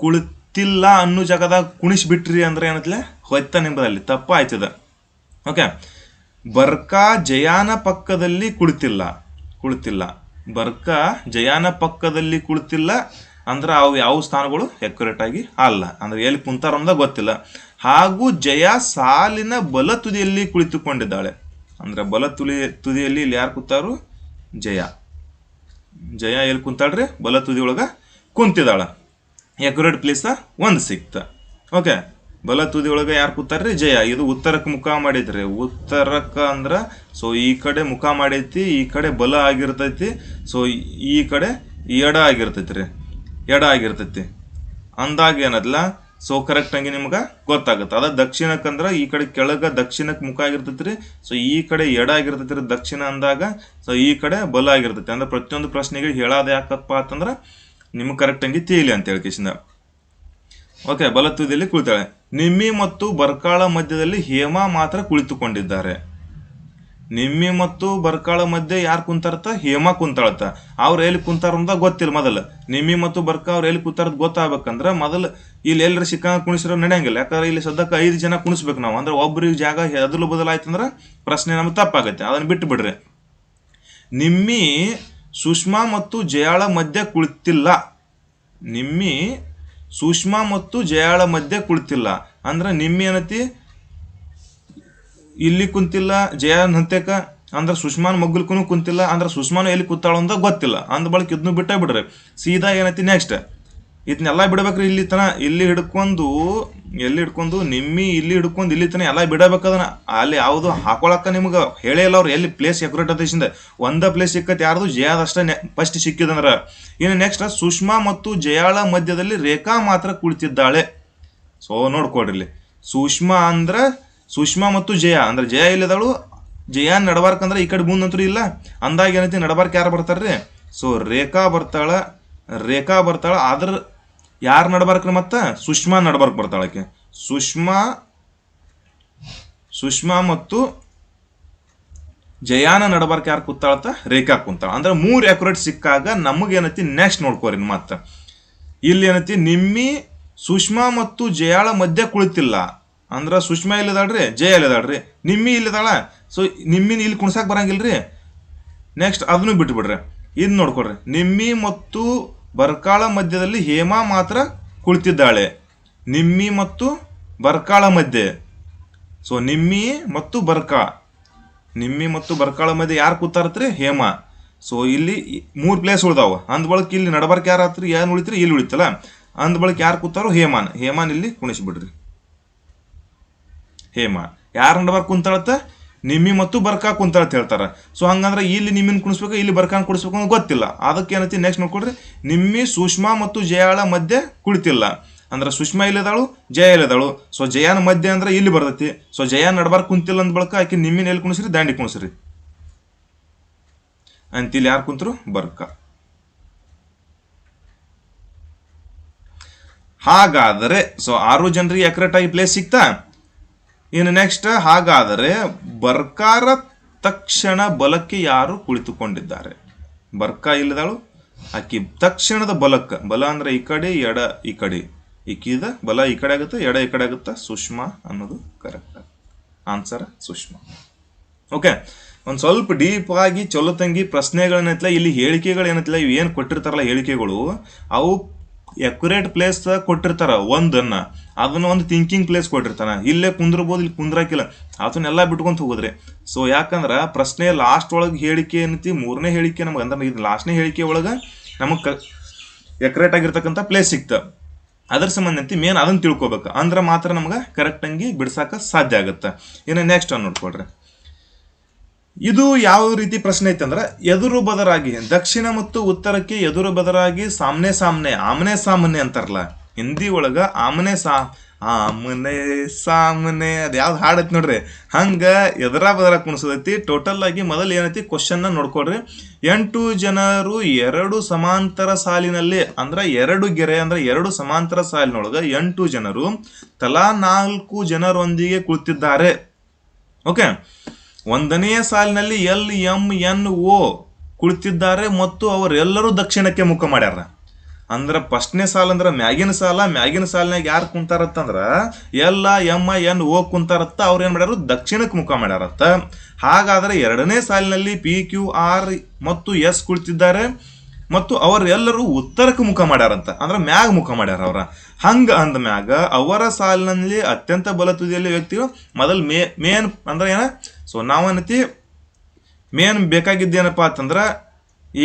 ಕುಳಿತಿಲ್ಲ ಅನ್ನೋ ಜಾಗದಾಗ ಕುಣಿಸ್ಬಿಟ್ರಿ ಅಂದ್ರೆ ಏನತ್ಲೆ ಹೊಯ್ತ ನಿಂಬದಲ್ಲಿ ತಪ್ಪ ಆಯ್ತದ. ಓಕೆ, ಬರ್ಕಾ ಜಯಾನ ಪಕ್ಕದಲ್ಲಿ ಕುಳಿತಿಲ್ಲ. ಬರ್ಕಾ ಜಯಾನ ಪಕ್ಕದಲ್ಲಿ ಕುಳಿತಿಲ್ಲ ಅಂದ್ರೆ ಅವು ಯಾವ ಸ್ಥಾನಗಳು ಎಕ್ಯುರೇಟ್ ಆಗಿ ಅಲ್ಲ. ಅಂದ್ರೆ ಎಲ್ಲಿ ಕುಂತಾರ ಅಂದ ಗೊತ್ತಿಲ್ಲ. ಹಾಗೂ ಜಯ ಸಾಲಿನ ಬಲ ತುದಿಯಲ್ಲಿ ಕುಳಿತುಕೊಂಡಿದ್ದಾಳೆ. ಅಂದ್ರೆ ಬಲ ತುದಿಯಲ್ಲಿ ಇಲ್ಲಿ ಯಾರು ಕೂತಾರು? ಜಯ ಎಲ್ಲಿ ಕುಂತಾಳ್ರಿ? ಬಲ ತುದಿ ಒಳಗ ಕುಂತಿದ್ದಾಳ. ಎಕ್ಯುರೇಟ್ ಪ್ಲೇಸ್ ಒಂದು ಸಿಕ್ತ. ಓಕೆ, ಬಲ ತುದಿ ಒಳಗ ಯಾರು ಕೂತಾರ್ರಿ? ಜಯ. ಇದು ಉತ್ತರಕ್ಕೆ ಮುಖ ಮಾಡಿದ್ರಿ. ಉತ್ತರಕ್ಕ ಅಂದ್ರ ಸೊ ಈ ಕಡೆ ಮುಖ ಮಾಡೈತಿ, ಈ ಕಡೆ ಬಲ ಆಗಿರ್ತೈತಿ. ಸೊ ಈ ಕಡೆ ಎಡ ಆಗಿರ್ತೈತಿ ಅಂದಾಗ ಏನದ್ಲ ಸೊ ಕರೆಕ್ಟ್ ಆಗಿ ನಿಮ್ಗೆ ಗೊತ್ತಾಗುತ್ತೆ. ಅದ ದಕ್ಷಿಣಕ್ಕಂದ್ರ ಈ ಕಡೆ ಕೆಳಗ ದಕ್ಷಿಣಕ್ಕೆ ಮುಖ ಆಗಿರ್ತೈತ್ರಿ. ಸೊ ಈ ಕಡೆ ಎಡ ಆಗಿರ್ತೈತ್ರಿ ದಕ್ಷಿಣ ಅಂದಾಗ. ಸೊ ಈ ಕಡೆ ಬಲ ಆಗಿರ್ತೈತಿ. ಅಂದ್ರೆ ಪ್ರತಿಯೊಂದು ಪ್ರಶ್ನೆಗೆ ಹೇಳೋದ ಯಾಕಪ್ಪ ಅಂತಂದ್ರ ನಿಮ್ಗೆ ಕರೆಕ್ಟ್ ಆಗಿ ತಿಳಿಲಿ ಅಂತ ಹೇಳ್ಕಿಸಿಂದ. ಓಕೆ, ಬಲ ತುದಿಯಲ್ಲಿ ಕುಳಿತಾಳೆ. ನಿಮ್ಮಿ ಮತ್ತು ಬರ್ಕಾಳ ಮಧ್ಯದಲ್ಲಿ ಹೇಮಾ ಮಾತ್ರ ಕುಳಿತುಕೊಂಡಿದ್ದಾರೆ. ನಿಮ್ಮಿ ಮತ್ತು ಬರ್ಕಾಳ ಮಧ್ಯೆ ಯಾರು ಕುಂತಾರತ್ತ? ಹೇಮಾ ಕುಂತಾಳತ್ತ. ಅವ್ರು ಎಲ್ಲಿ ಕುಂತಾರ ಅಂತ ಗೊತ್ತಿಲ್ಲ. ಮೊದಲು ನಿಮ್ಮಿ ಮತ್ತು ಬರ್ಕಾ ಅವ್ರು ಎಲ್ಲಿ ಕುಂತಾರದ್ ಗೊತ್ತಾಗ್ಬೇಕಂದ್ರ ಮೊದಲು ಇಲ್ಲಿ ಎಲ್ಲರ ಸಿಕ್ಕಂಗ ಕುಣಿಸಿರೋ ನಡೆಯಂಗಿಲ್ಲ. ಯಾಕಂದ್ರೆ ಇಲ್ಲಿ ಸದ್ಯಕ್ಕೆ 5 ಜನ ಕುಣಿಸ್ಬೇಕು ನಾವು. ಅಂದ್ರೆ ಒಬ್ರಿಗೆ ಜಾಗ ಅದಲು ಬದಲಾಯ್ತಂದ್ರ ಪ್ರಶ್ನೆ ನಮ್ಗೆ ತಪ್ಪಾಗತ್ತೆ. ಅದನ್ನ ಬಿಟ್ಟು ಬಿಡ್ರಿ. ನಿಮ್ಮಿ ಸುಷ್ಮಾ ಮತ್ತು ಜಯಾಳ ಮಧ್ಯೆ ಕುಳಿತಿಲ್ಲ. ನಿಮ್ಮಿ ಸುಷ್ಮಾ ಮತ್ತು ಜಯಾಳ ಮಧ್ಯೆ ಕುಳಿತಿಲ್ಲ ಅಂದ್ರೆ ನಿಮ್ಮಿ ಏನತಿ ಇಲ್ಲಿ ಕುಂತಿಲ್ಲ, ಜಯ ಹಂತಕ ಅಂದ್ರೆ ಸುಷ್ಮಾನ್ ಮಗ್ಗಲ್ಕೂ ಕುಂತಿಲ್ಲ. ಅಂದ್ರೆ ಸುಷ್ಮಾನು ಎಲ್ಲಿ ಕೂತಾಳ ಅಂತ ಗೊತ್ತಿಲ್ಲ. ಅಂದ ಬಳಕ ಇದನ್ನು ಬಿಟ್ಟ ಬಿಡ್ರಿ. ಸೀದಾ ಏನೈತಿ ನೆಕ್ಸ್ಟ್ ಇದನ್ನೆಲ್ಲ ಬಿಡ್ಬೇಕ್ರಿ. ಇಲ್ಲಿ ತನ ಇಲ್ಲಿ ಹಿಡ್ಕೊಂಡು ನಿಮ್ಮಿ ಇಲ್ಲಿ ಹಿಡ್ಕೊಂಡು ಇಲ್ಲಿ ತನ ಎಲ್ಲ ಬಿಡಬೇಕದನ್ನ. ಅಲ್ಲಿ ಯಾವುದು ಹಾಕೊಳಕ್ಕ ನಿಮ್ಗೆ ಹೇಳೇ ಇಲ್ಲ ಅವ್ರು ಎಲ್ಲಿ ಪ್ಲೇಸ್ ಎಕ್ಯುರೇಟ್ ಅದೇಶಿಂದ. ಒಂದ ಪ್ಲೇಸ್ ಸಿಕ್ಕತ್ ಯಾರ್ದು? ಜಯಾದಷ್ಟೇ ಫಸ್ಟ್ ಸಿಕ್ಕಿದಂದ್ರ. ಇನ್ನು ನೆಕ್ಸ್ಟ್ ಸುಷ್ಮಾ ಮತ್ತು ಜಯಾಳ ಮಧ್ಯದಲ್ಲಿ ರೇಖಾ ಮಾತ್ರ ಕುಳಿತಿದ್ದಾಳೆ. ಸೊ ನೋಡ್ಕೊಡ್ರಿ ಇಲ್ಲಿ ಸುಷ್ಮಾ ಅಂದ್ರ ಸುಷ್ಮಾ ಮತ್ತು ಜಯ ಅಂದ್ರೆ ಜಯ ಇಲ್ಲದಳು, ಜಯಾನ್ ನಡಬಾರ್ಕ್ ಅಂದ್ರೆ ಈ ಕಡೆ ಮುಂದಂತೂ ಇಲ್ಲ. ಅಂದಾಗ ಏನೈತಿ ನಡಬಾರ್ಕ್ ಯಾರು ಬರ್ತಾರ್ರಿ? ಸೊ ರೇಖಾ ಬರ್ತಾಳ. ಆದ್ರ ಯಾರು ನಡಬಾರ್ಕ್ರಿ? ಮತ್ತ ಸುಷ್ಮಾ ನಡಬಾರ್ಕ್ ಬರ್ತಾಳಕ್ಕೆ. ಸುಷ್ಮಾ ಮತ್ತು ಜಯಾನ ನಡಬಾರ್ಕ್ ಯಾರು ಕೂತಾಳತ್ತ? ರೇಖಾ ಕುಂತಾಳ. ಅಂದ್ರೆ 3 ಅಕ್ಯುರೇಟ್ ಸಿಕ್ಕಾಗ ನಮಗೇನೈತಿ ನೆಕ್ಸ್ಟ್ ನೋಡ್ಕೋರಿ. ಮತ್ತ ಇಲ್ಲಿ ಏನೈತಿ ನಿಮ್ಮಿ ಸುಷ್ಮಾ ಮತ್ತು ಜಯಾಳ ಮಧ್ಯೆ ಕುಳಿತಿಲ್ಲ ಅಂದ್ರ ಸುಷ್ಮಾ ಇಲ್ಲದಾಳ್ರಿ, ಜಯ ಇಲ್ಲದಾಳ್ರಿ, ನಿಮ್ಮಿ ಇಲ್ಲದಾಳ. ಸೊ ನಿಮ್ಮಿನ ಇಲ್ಲಿ ಕುಣ್ಸಾಕ್ ಬರಂಗಿಲ್ರಿ. ನೆಕ್ಸ್ಟ್ ಅದನ್ನು ಬಿಟ್ಬಿಡ್ರಿ. ಇದು ನೋಡ್ಕೊಡ್ರಿ, ನಿಮ್ಮಿ ಮತ್ತು ಬರ್ಕಾಳ ಮಧ್ಯದಲ್ಲಿ ಹೇಮಾ ಮಾತ್ರ ಕುಳಿತಿದ್ದಾಳೆ. ನಿಮ್ಮಿ ಮತ್ತು ಬರ್ಕಾಳ ಮಧ್ಯೆ. ಸೊ ನಿಮ್ಮಿ ಮತ್ತು ಬರ್ಕಾಳ ಮಧ್ಯೆ ಯಾರು ಕೂತಾರತ್ರಿ? ಹೇಮಾ. ಸೊ ಇಲ್ಲಿ 3 ಪ್ಲೇಸ್ ಉಳ್ದಾವ. ಅಂದ್ ಬಳಕ ಇಲ್ಲಿ ನಡಬಾರ್ಕ್ ಯಾರು ಆತ್ರಿ? ಏನು ಉಳಿತ್ರಿ? ಇಲ್ಲಿ ಉಳಿತಲ್ಲ. ಅಂದ್ ಬಳಕ ಯಾರು ಕೂತಾರೋ? ಹೇಮಾನ್ ಇಲ್ಲಿ ಕುಣಿಸ್ಬಿಡ್ರಿ. ಹೇಮಾ ಯಾರು ನಡಬಾರ್ಕ್ ಕುಂತಾಳತ್ತ? ನಿಮ್ಮಿ ಮತ್ತು ಬರ್ಕಾ ಕುಂತಾಳತ್ ಹೇಳ್ತಾರ. ಸೊ ಹಂಗಂದ್ರೆ ಇಲ್ಲಿ ನಿಮ್ಮಿನ ಕುಣಿಸ್ಬೇಕು, ಇಲ್ಲಿ ಬರ್ಕಾನ್ ಕುಣಿಸ್ಬೇಕು ಅಂತ ಗೊತ್ತಿಲ್ಲ. ಅದಕ್ಕೆ ಏನೈತಿ ನೆಕ್ಸ್ಟ್ ನೋಡ್ಕೊಡ್ರಿ, ನಿಮ್ಮಿ ಸುಷ್ಮಾ ಮತ್ತು ಜಯಾಳ ಮಧ್ಯೆ ಕುಳಿತಿಲ್ಲ. ಅಂದ್ರೆ ಸುಷ್ಮಾ ಇಲ್ಲದಾಳು, ಜಯ ಇಲ್ಲದಾಳು. ಸೊ ಜಯಾನ ಮಧ್ಯೆ ಅಂದ್ರೆ ಇಲ್ಲಿ ಬರ್ತೈತಿ. ಸೊ ಜಯ ನಡಬಾರ್ಕ್ ಕುಂತಿಲ್ಲ ಅಂದ ಬಳಕ ಆಕೆ ನಿಮ್ಮಿನ ಎಲ್ಲಿ ಕುಣಿಸ್ರಿ? ದಾಂಡಿ ಕುಣಿಸ್ರಿ ಅಂತ. ಇಲ್ಲಿ ಯಾರು ಕುಂತರು? ಬರ್ಕ. ಹಾಗಾದರೆ ಸೊ 6 ಜನರಿಗೆ ಅಕ್ಯುರೇಟ್ ಆಗಿ ಪ್ಲೇಸ್ ಸಿಕ್ತಾ? ಇನ್ನು ನೆಕ್ಸ್ಟ್, ಹಾಗಾದರೆ ಬರ್ಕಾರ ತಕ್ಷಣ ಬಲಕ್ಕೆ ಯಾರು ಕುಳಿತುಕೊಂಡಿದ್ದಾರೆ? ಬರ್ಕಾ ಇಲ್ಲದಾಳು, ಆಕಿ ತಕ್ಷಣದ ಬಲಕ್ಕೆ. ಬಲ ಅಂದ್ರೆ ಈ ಕಡೆ, ಎಡ ಈ ಕಡೆ. ಈಕಿದ ಬಲ ಈ ಕಡೆ ಆಗುತ್ತೆ, ಎಡ ಈ ಕಡೆ ಆಗುತ್ತೆ. ಸುಷ್ಮಾ ಅನ್ನೋದು ಕರೆಕ್ಟ್ ಆನ್ಸರ್, ಸುಷ್ಮಾ. ಓಕೆ, ಒಂದು ಸ್ವಲ್ಪ ಡೀಪ್ ಆಗಿ ಚಲೋ ತಂಗಿ ಪ್ರಶ್ನೆಗಳೇನೈತಿಲ್ಲ, ಇಲ್ಲಿ ಹೇಳಿಕೆಗಳು ಏನೈತಿಲ್ಲ, ಇವು ಏನು ಕೊಟ್ಟಿರ್ತಾರಲ್ಲ ಹೇಳಿಕೆಗಳು, ಅವು ಅಕ್ಯುರೇಟ್ ಪ್ಲೇಸ್ ಕೊಟ್ಟಿರ್ತಾರ ಒಂದನ್ನ, ಅದನ್ನ ಒಂದು ಥಿಂಕಿಂಗ್ ಪ್ಲೇಸ್ ಕೊಟ್ಟಿರ್ತಾನ. ಇಲ್ಲೇ ಕುಂದ್ರಬಹುದು, ಇಲ್ಲಿ ಕುಂದ್ರಾಕಿಲ್ಲ, ಅದನ್ನೆಲ್ಲ ಬಿಟ್ಕೊಂತ ಹೋಗುದ್ರಿ. ಸೊ ಯಾಕಂದ್ರೆ ಪ್ರಶ್ನೆ ಲಾಸ್ಟ್ ಒಳಗೆ ಹೇಳಿಕೆ ಏನೈತಿ, 3ನೇ ಹೇಳಿಕೆ ನಮ್ಗೆ ಅಂದ್ರೆ ಇದು ಲಾಸ್ಟ್ನೇ ಹೇಳಿಕೆ ಒಳಗೆ ನಮಗೆ ಅಕ್ಯುರೇಟ್ ಆಗಿರ್ತಕ್ಕಂಥ ಪ್ಲೇಸ್ ಸಿಕ್ತ. ಅದ್ರ ಸಂಬಂಧ ಐತಿ ಮೇನ್ ಅದನ್ನ ತಿಳ್ಕೊಬೇಕು. ಅಂದ್ರೆ ಮಾತ್ರ ನಮ್ಗೆ ಕರೆಕ್ಟಂಗಿ ಬಿಡ್ಸಾಕ ಸಾಧ್ಯ ಆಗುತ್ತೆ. ಇನ್ನು ನೆಕ್ಸ್ಟ್ ನೋಡ್ಕೊಳ್ರಿ, ಇದು ಯಾವ ರೀತಿ ಪ್ರಶ್ನೆ ಐತೆ ಅಂದ್ರೆ, ಎದುರು ಬದರಾಗಿ ದಕ್ಷಿಣ ಮತ್ತು ಉತ್ತರಕ್ಕೆ ಎದುರು ಬದರಾಗಿ ಆಮ್ನೆ ಸಾಮನೆ ಅಂತಾರಲ್ಲ ಹಿಂದಿ ಒಳಗ. ಆಮ್ನೆ ಸಾಮನೆ ಅದ್ ಯಾವ್ದು ಹಾಡೈತಿ ನೋಡ್ರಿ, ಹಂಗ ಎದರ ಬದರ ಕುಣಿಸೋದೈತಿ. ಟೋಟಲ್ ಆಗಿ ಮೊದಲು ಏನೈತಿ ಕ್ವಶನ್ ನೋಡ್ಕೊಡ್ರಿ. 8 ಜನರು 2 ಸಮಾಂತರ ಸಾಲಿನಲ್ಲಿ, ಅಂದ್ರೆ 2 ಗೆರೆ ಅಂದ್ರೆ 2 ಸಮಾಂತರ ಸಾಲಿನೊಳಗ 8 ಜನರು ತಲಾ 4 ಜನರೊಂದಿಗೆ ಕುಳಿತಿದ್ದಾರೆ. ಓಕೆ, 1ನೇ ಸಾಲಿನಲ್ಲಿ LMNO ಕುಳಿತಿದ್ದಾರೆ ಮತ್ತು ಅವರೆಲ್ಲರೂ ದಕ್ಷಿಣಕ್ಕೆ ಮುಖ ಮಾಡ್ಯಾರ. ಅಂದ್ರೆ ಫಸ್ಟ್ನೇ ಸಾಲ ಅಂದ್ರೆ ಮ್ಯಾಗಿನ ಸಾಲಿನಾಗ ಯಾರು ಕುಂತಾರತ್ತಂದ್ರ LMNO ಕುಂತಾರತ್ತ. ಅವ್ರು ಏನ್ ಮಾಡ್ಯಾರ? ದಕ್ಷಿಣಕ್ಕೆ ಮುಖ ಮಾಡ್ಯಾರತ್ತ. ಹಾಗಾದ್ರೆ 2ನೇ ಸಾಲಿನಲ್ಲಿ PQR ಮತ್ತು S ಕುಳಿತಿದ್ದಾರೆ ಮತ್ತು ಅವರೆಲ್ಲರೂ ಉತ್ತರಕ್ಕೆ ಮುಖ ಮಾಡ್ಯಾರಂತ, ಅಂದ್ರೆ ಮ್ಯಾಗ ಮುಖ ಮಾಡ್ಯಾರ ಅವ್ರ. ಹಂಗ ಅಂದ ಮ್ಯಾಗ ಅವರ ಸಾಲಿನಲ್ಲಿ ಅತ್ಯಂತ ಬಲ ತುದಿಯಲ್ಲಿ ವ್ಯಕ್ತಿಗಳು ಮೊದಲ್ ಮೇನ್ ಅಂದ್ರೆ ಏನ? ಸೊ ನಾವೇನತಿ ಮೇನ್ ಬೇಕಾಗಿದ್ದೇನಪ್ಪ ಅಂತಂದ್ರ,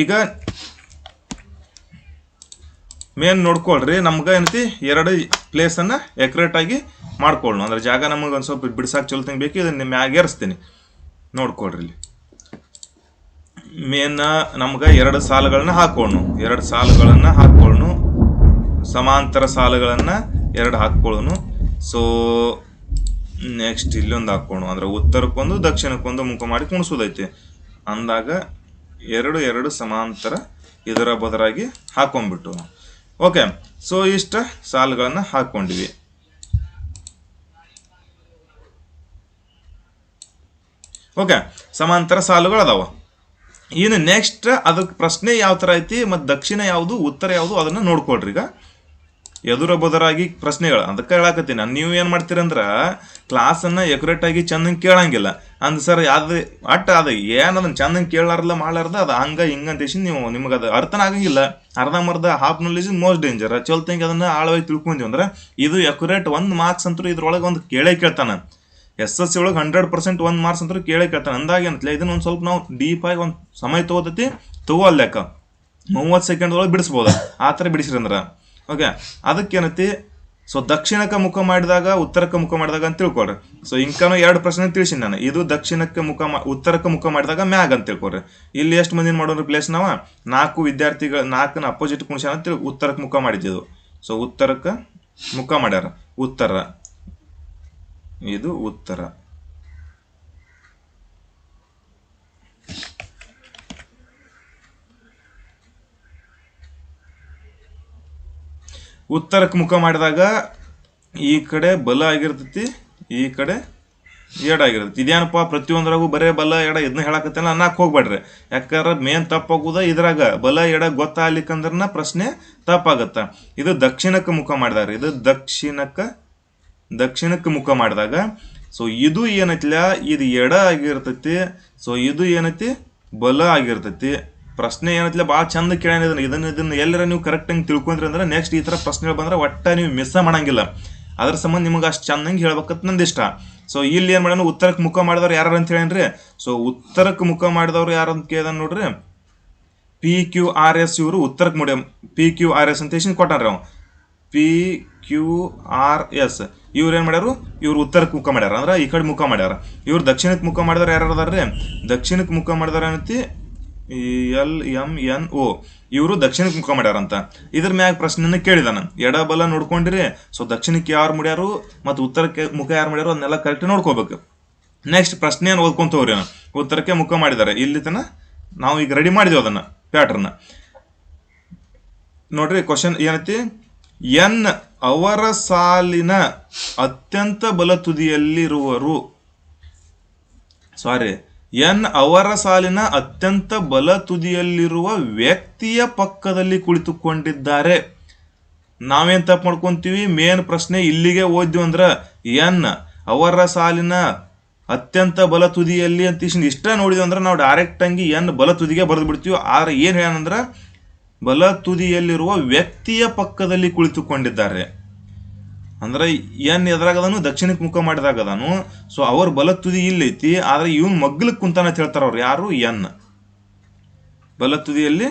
ಈಗ ಮೇನ್ ನೋಡ್ಕೊಳ್ರಿ, ನಮ್ಗ ಏನೈತಿ 2 ಪ್ಲೇಸ್ ಅನ್ನ ಅಕ್ಯುರೇಟ್ ಆಗಿ ಮಾಡ್ಕೊಳ್ಳೋಣ. ಅಂದ್ರೆ ಜಾಗ ನಮಗೆ ಒಂದ್ ಸ್ವಲ್ಪ ಬಿಡ್ಸಾಕ್ ಚಲೋ ತಂಗ ಬೇಕು. ಇದನ್ನ ಮ್ಯಾಗ ಏರಿಸ್ತೀನಿ ನೋಡ್ಕೊಳ್ರಿ. ಇಲ್ಲಿ ಮೇನ್ ನಮ್ಗೆ 2 ಸಾಲುಗಳನ್ನ ಹಾಕೊಳ್ಳೋಣ, ಸಮಾಂತರ ಸಾಲುಗಳನ್ನ 2 ಹಾಕೊಳ್ಳೋಣ. ಸೊ ನೆಕ್ಸ್ಟ್ ಇಲ್ಲೊಂದು ಹಾಕೋಣ, ಅಂದ್ರೆ ಉತ್ತರಕ್ಕೊಂದು ದಕ್ಷಿಣಕ್ಕೊಂದು ಮುಖ ಮಾಡಿ ಕುಣಿಸೋದೈತಿ. ಅಂದಾಗ 2 ಸಮಾಂತರ ಇದರ ಬದರಾಗಿ ಹಾಕೊಂಡ್ಬಿಟ್ಟು. ಓಕೆ, ಸೊ ಇಷ್ಟ ಸಾಲುಗಳನ್ನ ಹಾಕೊಂಡಿವಿ. ಓಕೆ, ಸಮಾಂತರ ಸಾಲುಗಳು ಅದಾವ. ಇನ್ನು ನೆಕ್ಸ್ಟ್ ಅದಕ್ಕೆ ಪ್ರಶ್ನೆ ಯಾವ ತರ ಐತಿ, ಮತ್ತು ದಕ್ಷಿಣ ಯಾವುದು ಉತ್ತರ ಯಾವುದು ಅದನ್ನ ನೋಡ್ಕೊಳ್ರಿ. ಈಗ ಎದುರ ಬದರಾಗಿ ಪ್ರಶ್ನೆಗಳು ಅದಕ್ಕೆ ಹೇಳಾಕತ್ತೀನಿ ನಾನು. ನೀವು ಏನು ಮಾಡ್ತೀರಂದ್ರ ಕ್ಲಾಸನ್ನು ಅಕ್ಯುರೇಟ್ ಆಗಿ ಚಂದಂಗೆ ಕೇಳಂಗಿಲ್ಲ. ಅಂದ್ ಸರ್ ಅದು ಅದು ಏನದನ್ನ ಚಂದಂಗೆ ಕೇಳಾರಲ್ಲ ಮಾಡ್ಲಾರ್ದ ಅದು ಹಂಗ ಹಿಂಗಂತೇಸಿ ನಿಮಗೆ ಅದು ಅರ್ಥನ ಆಗಂಗಿಲ್ಲ. ಅರ್ಧಂಬರ್ಧ ಹಾಫ್ ನಾಲೆಜ್ ಮೋಸ್ಟ್ ಡೇಂಜರ್. ಚೊಲ್ತಂಗೆ ಅದನ್ನ ಆಳವಾಗಿ ತಿಳ್ಕೊಂತೀವಿ ಅಂದ್ರೆ ಇದು ಅಕ್ಯುರೇಟ್ 1 ಮಾರ್ಕ್ಸ್ ಅಂತೂ ಇದ್ರೊಳಗೆ ಒಂದು ಕೇಳ್ತಾನ. SSC ಒಳಗೆ 100% 1 ಮಾರ್ಕ್ಸ್ ಅಂತೂ ಕೇಳ್ತಾನೆ. ಅಂದಾಗ ಏನತ್ಲೆ ಇದನ್ನ ಒಂದು ಸ್ವಲ್ಪ ನಾವು ಡೀಪ್ ಆಗಿ ಒಂದು ಸಮಯ ತಗೋಲ್ಲೆಕ್ಕ 30 ಸೆಕೆಂಡ್ ಒಳಗೆ ಬಿಡಿಸ್ಬೋದ, ಆ ಥರ ಬಿಡಿಸ್ರಿ ಅಂದ್ರೆ. ಓಕೆ, ಅದಕ್ಕೇನತಿ ಸೊ ದಕ್ಷಿಣಕ್ಕೆ ಮುಖ ಮಾಡಿದಾಗ ಉತ್ತರಕ್ಕೆ ಮುಖ ಮಾಡಿದಾಗ ಅಂತ ತಿಳ್ಕೊಳ್ರಿ. ಸೊ ಇಂಕನೂ 2 ಪ್ರಶ್ನೆ ತಿಳಿಸಿ ನಾನು. ಇದು ದಕ್ಷಿಣಕ್ಕೆ ಉತ್ತರಕ್ಕೆ ಮುಖ ಮಾಡಿದಾಗ ಮ್ಯಾಗ್ ಅಂತ ತಿಳ್ಕೊಳ್ರಿ. ಇಲ್ಲಿ ಎಷ್ಟು ಮಂದಿನ ಮಾಡೋರು ಪ್ಲೇಸ್ ನಾವು 4 ವಿದ್ಯಾರ್ಥಿಗಳು 4ನ ಅಪೋಸಿಟ್ ಕುಣಿಸ ಅಂತ ಉತ್ತರಕ್ಕೆ ಮುಖ ಮಾಡಿದ್ದು. ಸೊ ಉತ್ತರಕ್ಕೆ ಮುಖ ಮಾಡ್ಯಾರ, ಉತ್ತರ ಇದು ಉತ್ತರ. ಉತ್ತರಕ್ಕೆ ಮುಖ ಮಾಡಿದಾಗ ಈ ಕಡೆ ಬಲ ಆಗಿರ್ತೈತಿ, ಈ ಕಡೆ ಎಡ ಆಗಿರ್ತೈತಿ. ಇದೇನಪ್ಪ ಪ್ರತಿಯೊಂದ್ರಾಗೂ ಬರೇ ಬಲ ಎಡ ಇದನ್ನ ಹೇಳಕತ್ತಲ್ಲ ಅನ್ನಕ್ಕೆ ಹೋಗ್ಬೇಡ್ರಿ. ಯಾಕಂದ್ರೆ ಮೇನ್ ತಪ್ಪಾಗುದ ಇದ್ರಾಗ ಬಲ ಎಡ ಗೊತ್ತಾಗ್ಲಿಕ್ಕಂದ್ರನ ಪ್ರಶ್ನೆ ತಪ್ಪಾಗತ್ತ. ಇದು ದಕ್ಷಿಣಕ್ಕೆ ಮುಖ ಮಾಡಿದಾಗ, ಇದು ದಕ್ಷಿಣಕ್ಕೆ ಮುಖ ಮಾಡಿದಾಗ ಸೊ ಇದು ಏನೈತಿಲ್ಲ, ಇದು ಎಡ ಆಗಿರ್ತೈತಿ. ಸೊ ಇದು ಏನೈತಿ ಬಲ ಆಗಿರ್ತೈತಿ. ಪ್ರಶ್ನೆ ಏನೈತಿಲ್ಲ ಭಾಳ ಚಂದ ಕೇಳ್ಯಾನ. ಇದನ್ನ ಎಲ್ಲರ ನೀವು ಕರೆಕ್ಟಾಗಿ ತಿಳ್ಕೊಂಡ್ರಿ ಅಂದ್ರೆ ನೆಕ್ಸ್ಟ್ ಈ ಥರ ಪ್ರಶ್ನೆಗಳು ಬಂದ್ರೆ ಒಟ್ಟ ನೀವು ಮಿಸ್ ಮಾಡಂಗಿಲ್ಲ. ಅದ್ರ ಸಂಬಂಧ ನಿಮಗೆ ಅಷ್ಟು ಚಂದಂಗೆ ಹೇಳ್ಬೇಕಂತ ನಂದಿಷ್ಟ. ಸೊ ಇಲ್ಲಿ ಏನು ಮಾಡೋಣ, ಉತ್ತರಕ್ಕೆ ಮುಖ ಮಾಡಿದವ್ರು ಯಾರು ಅಂತ ಹೇಳೇನ್ರಿ. ಸೊ ಉತ್ತರಕ್ಕೆ ಮುಖ ಮಾಡಿದವ್ರು ಯಾರು ಅಂತ ಕೇಳ್ದ ನೋಡ್ರಿ, PQRS ಇವರು ಉತ್ತರಕ್ಕೆ ಮುಡಿ PQRS ಅಂತ ಹೇಳಿ ಕೊಟ್ಟಾರ್ರಿ ಅವ. PQRS ಇವ್ರು ಏನು ಮಾಡ್ಯಾರು, ಇವ್ರು ಉತ್ತರಕ್ಕೆ ಮುಖ ಮಾಡ್ಯಾರ, ಅಂದ್ರೆ ಈ ಕಡೆ ಮುಖ ಮಾಡ್ಯಾರ. ಇವ್ರು ದಕ್ಷಿಣಕ್ಕೆ ಮುಖ ಮಾಡಿದವ್ರು ಯಾರು ಅದಾರ್ರಿ, ದಕ್ಷಿಣಕ್ಕೆ ಮುಖ ಮಾಡಿದವ್ರು ಏನೈತಿ LMNO, ಇವರು ದಕ್ಷಿಣಕ್ಕೆ ಮುಖ ಮಾಡ್ಯಾರಂತ. ಇದ್ರ ಮ್ಯಾಗ ಪ್ರಶ್ನೆನ ಕೇಳಿದಾನ, ಎಡ ಬಲ ನೋಡ್ಕೊಂಡಿರಿ. ಸೊ ದಕ್ಷಿಣಕ್ಕೆ ಯಾರು ಮಾಡ್ಯಾರು ಮತ್ತು ಉತ್ತರಕ್ಕೆ ಮುಖ ಯಾರು ಮಾಡ್ಯಾರು ಅದನ್ನೆಲ್ಲ ಕರೆಕ್ಟ್ ನೋಡ್ಕೋಬೇಕು. ನೆಕ್ಸ್ಟ್ ಪ್ರಶ್ನೆಯನ್ನು ಓದ್ಕೊಂತ ಹೋಗ್ರಿ. ಉತ್ತರಕ್ಕೆ ಮುಖ ಮಾಡಿದ್ದಾರೆ, ಇಲ್ಲಿ ತನ ನಾವು ಈಗ ರೆಡಿ ಮಾಡಿದೇವು ಅದನ್ನ ಪ್ಯಾಟರ್ನ್ ನೋಡ್ರಿ. ಕ್ವಶನ್ ಏನೈತಿ, ಎನ್ ಅವರ ಸಾಲಿನ ಅತ್ಯಂತ ಬಲ ತುದಿಯಲ್ಲಿರುವರು, ಎನ್ ಅವರ ಸಾಲಿನ ಅತ್ಯಂತ ಬಲ ತುದಿಯಲ್ಲಿರುವ ವ್ಯಕ್ತಿಯ ಪಕ್ಕದಲ್ಲಿ ಕುಳಿತುಕೊಂಡಿದ್ದಾರೆ. ನಾವೇನ್ ತಪ್ಪು ಮಾಡ್ಕೊಂತೀವಿ, ಮೇನ್ ಪ್ರಶ್ನೆ ಇಲ್ಲಿಗೆ ಓದ್ವಿ ಅಂದ್ರ ಎನ್ ಅವರ ಸಾಲಿನ ಅತ್ಯಂತ ಬಲ ತುದಿಯಲ್ಲಿ ಅಂತ ಇಷ್ಟ ನೋಡಿದ್ವಿ ಅಂದ್ರೆ ನಾವು ಡೈರೆಕ್ಟ್ ಆಗಿ ಎನ್ ಬಲ ತುದಿಗೆ ಬರೆದು ಬಿಡ್ತೀವಿ. ಆದ್ರೆ ಏನ್ ಹೇಳಂದ್ರ ಬಲ ತುದಿಯಲ್ಲಿರುವ ವ್ಯಕ್ತಿಯ ಪಕ್ಕದಲ್ಲಿ ಕುಳಿತುಕೊಂಡಿದ್ದಾರೆ. ಅಂದ್ರೆ ಎನ್ ಎದುರಾಗದಾನು ದಕ್ಷಿಣಕ್ಕೆ ಮುಖ ಮಾಡಿದಾಗದಾನು. ಸೊ ಅವ್ರ ಬಲ ತುದಿ ಇಲ್ಲೈತಿ, ಆದ್ರೆ ಇವನ್ ಮಗ್ಲಕ್ಕೆ ಕುಂತಾನ ಅಂತ ಹೇಳ್ತಾರ ಅವ್ರು. ಯಾರು, ಎನ್ ಬಲ ತುದಿಯಲ್ಲಿ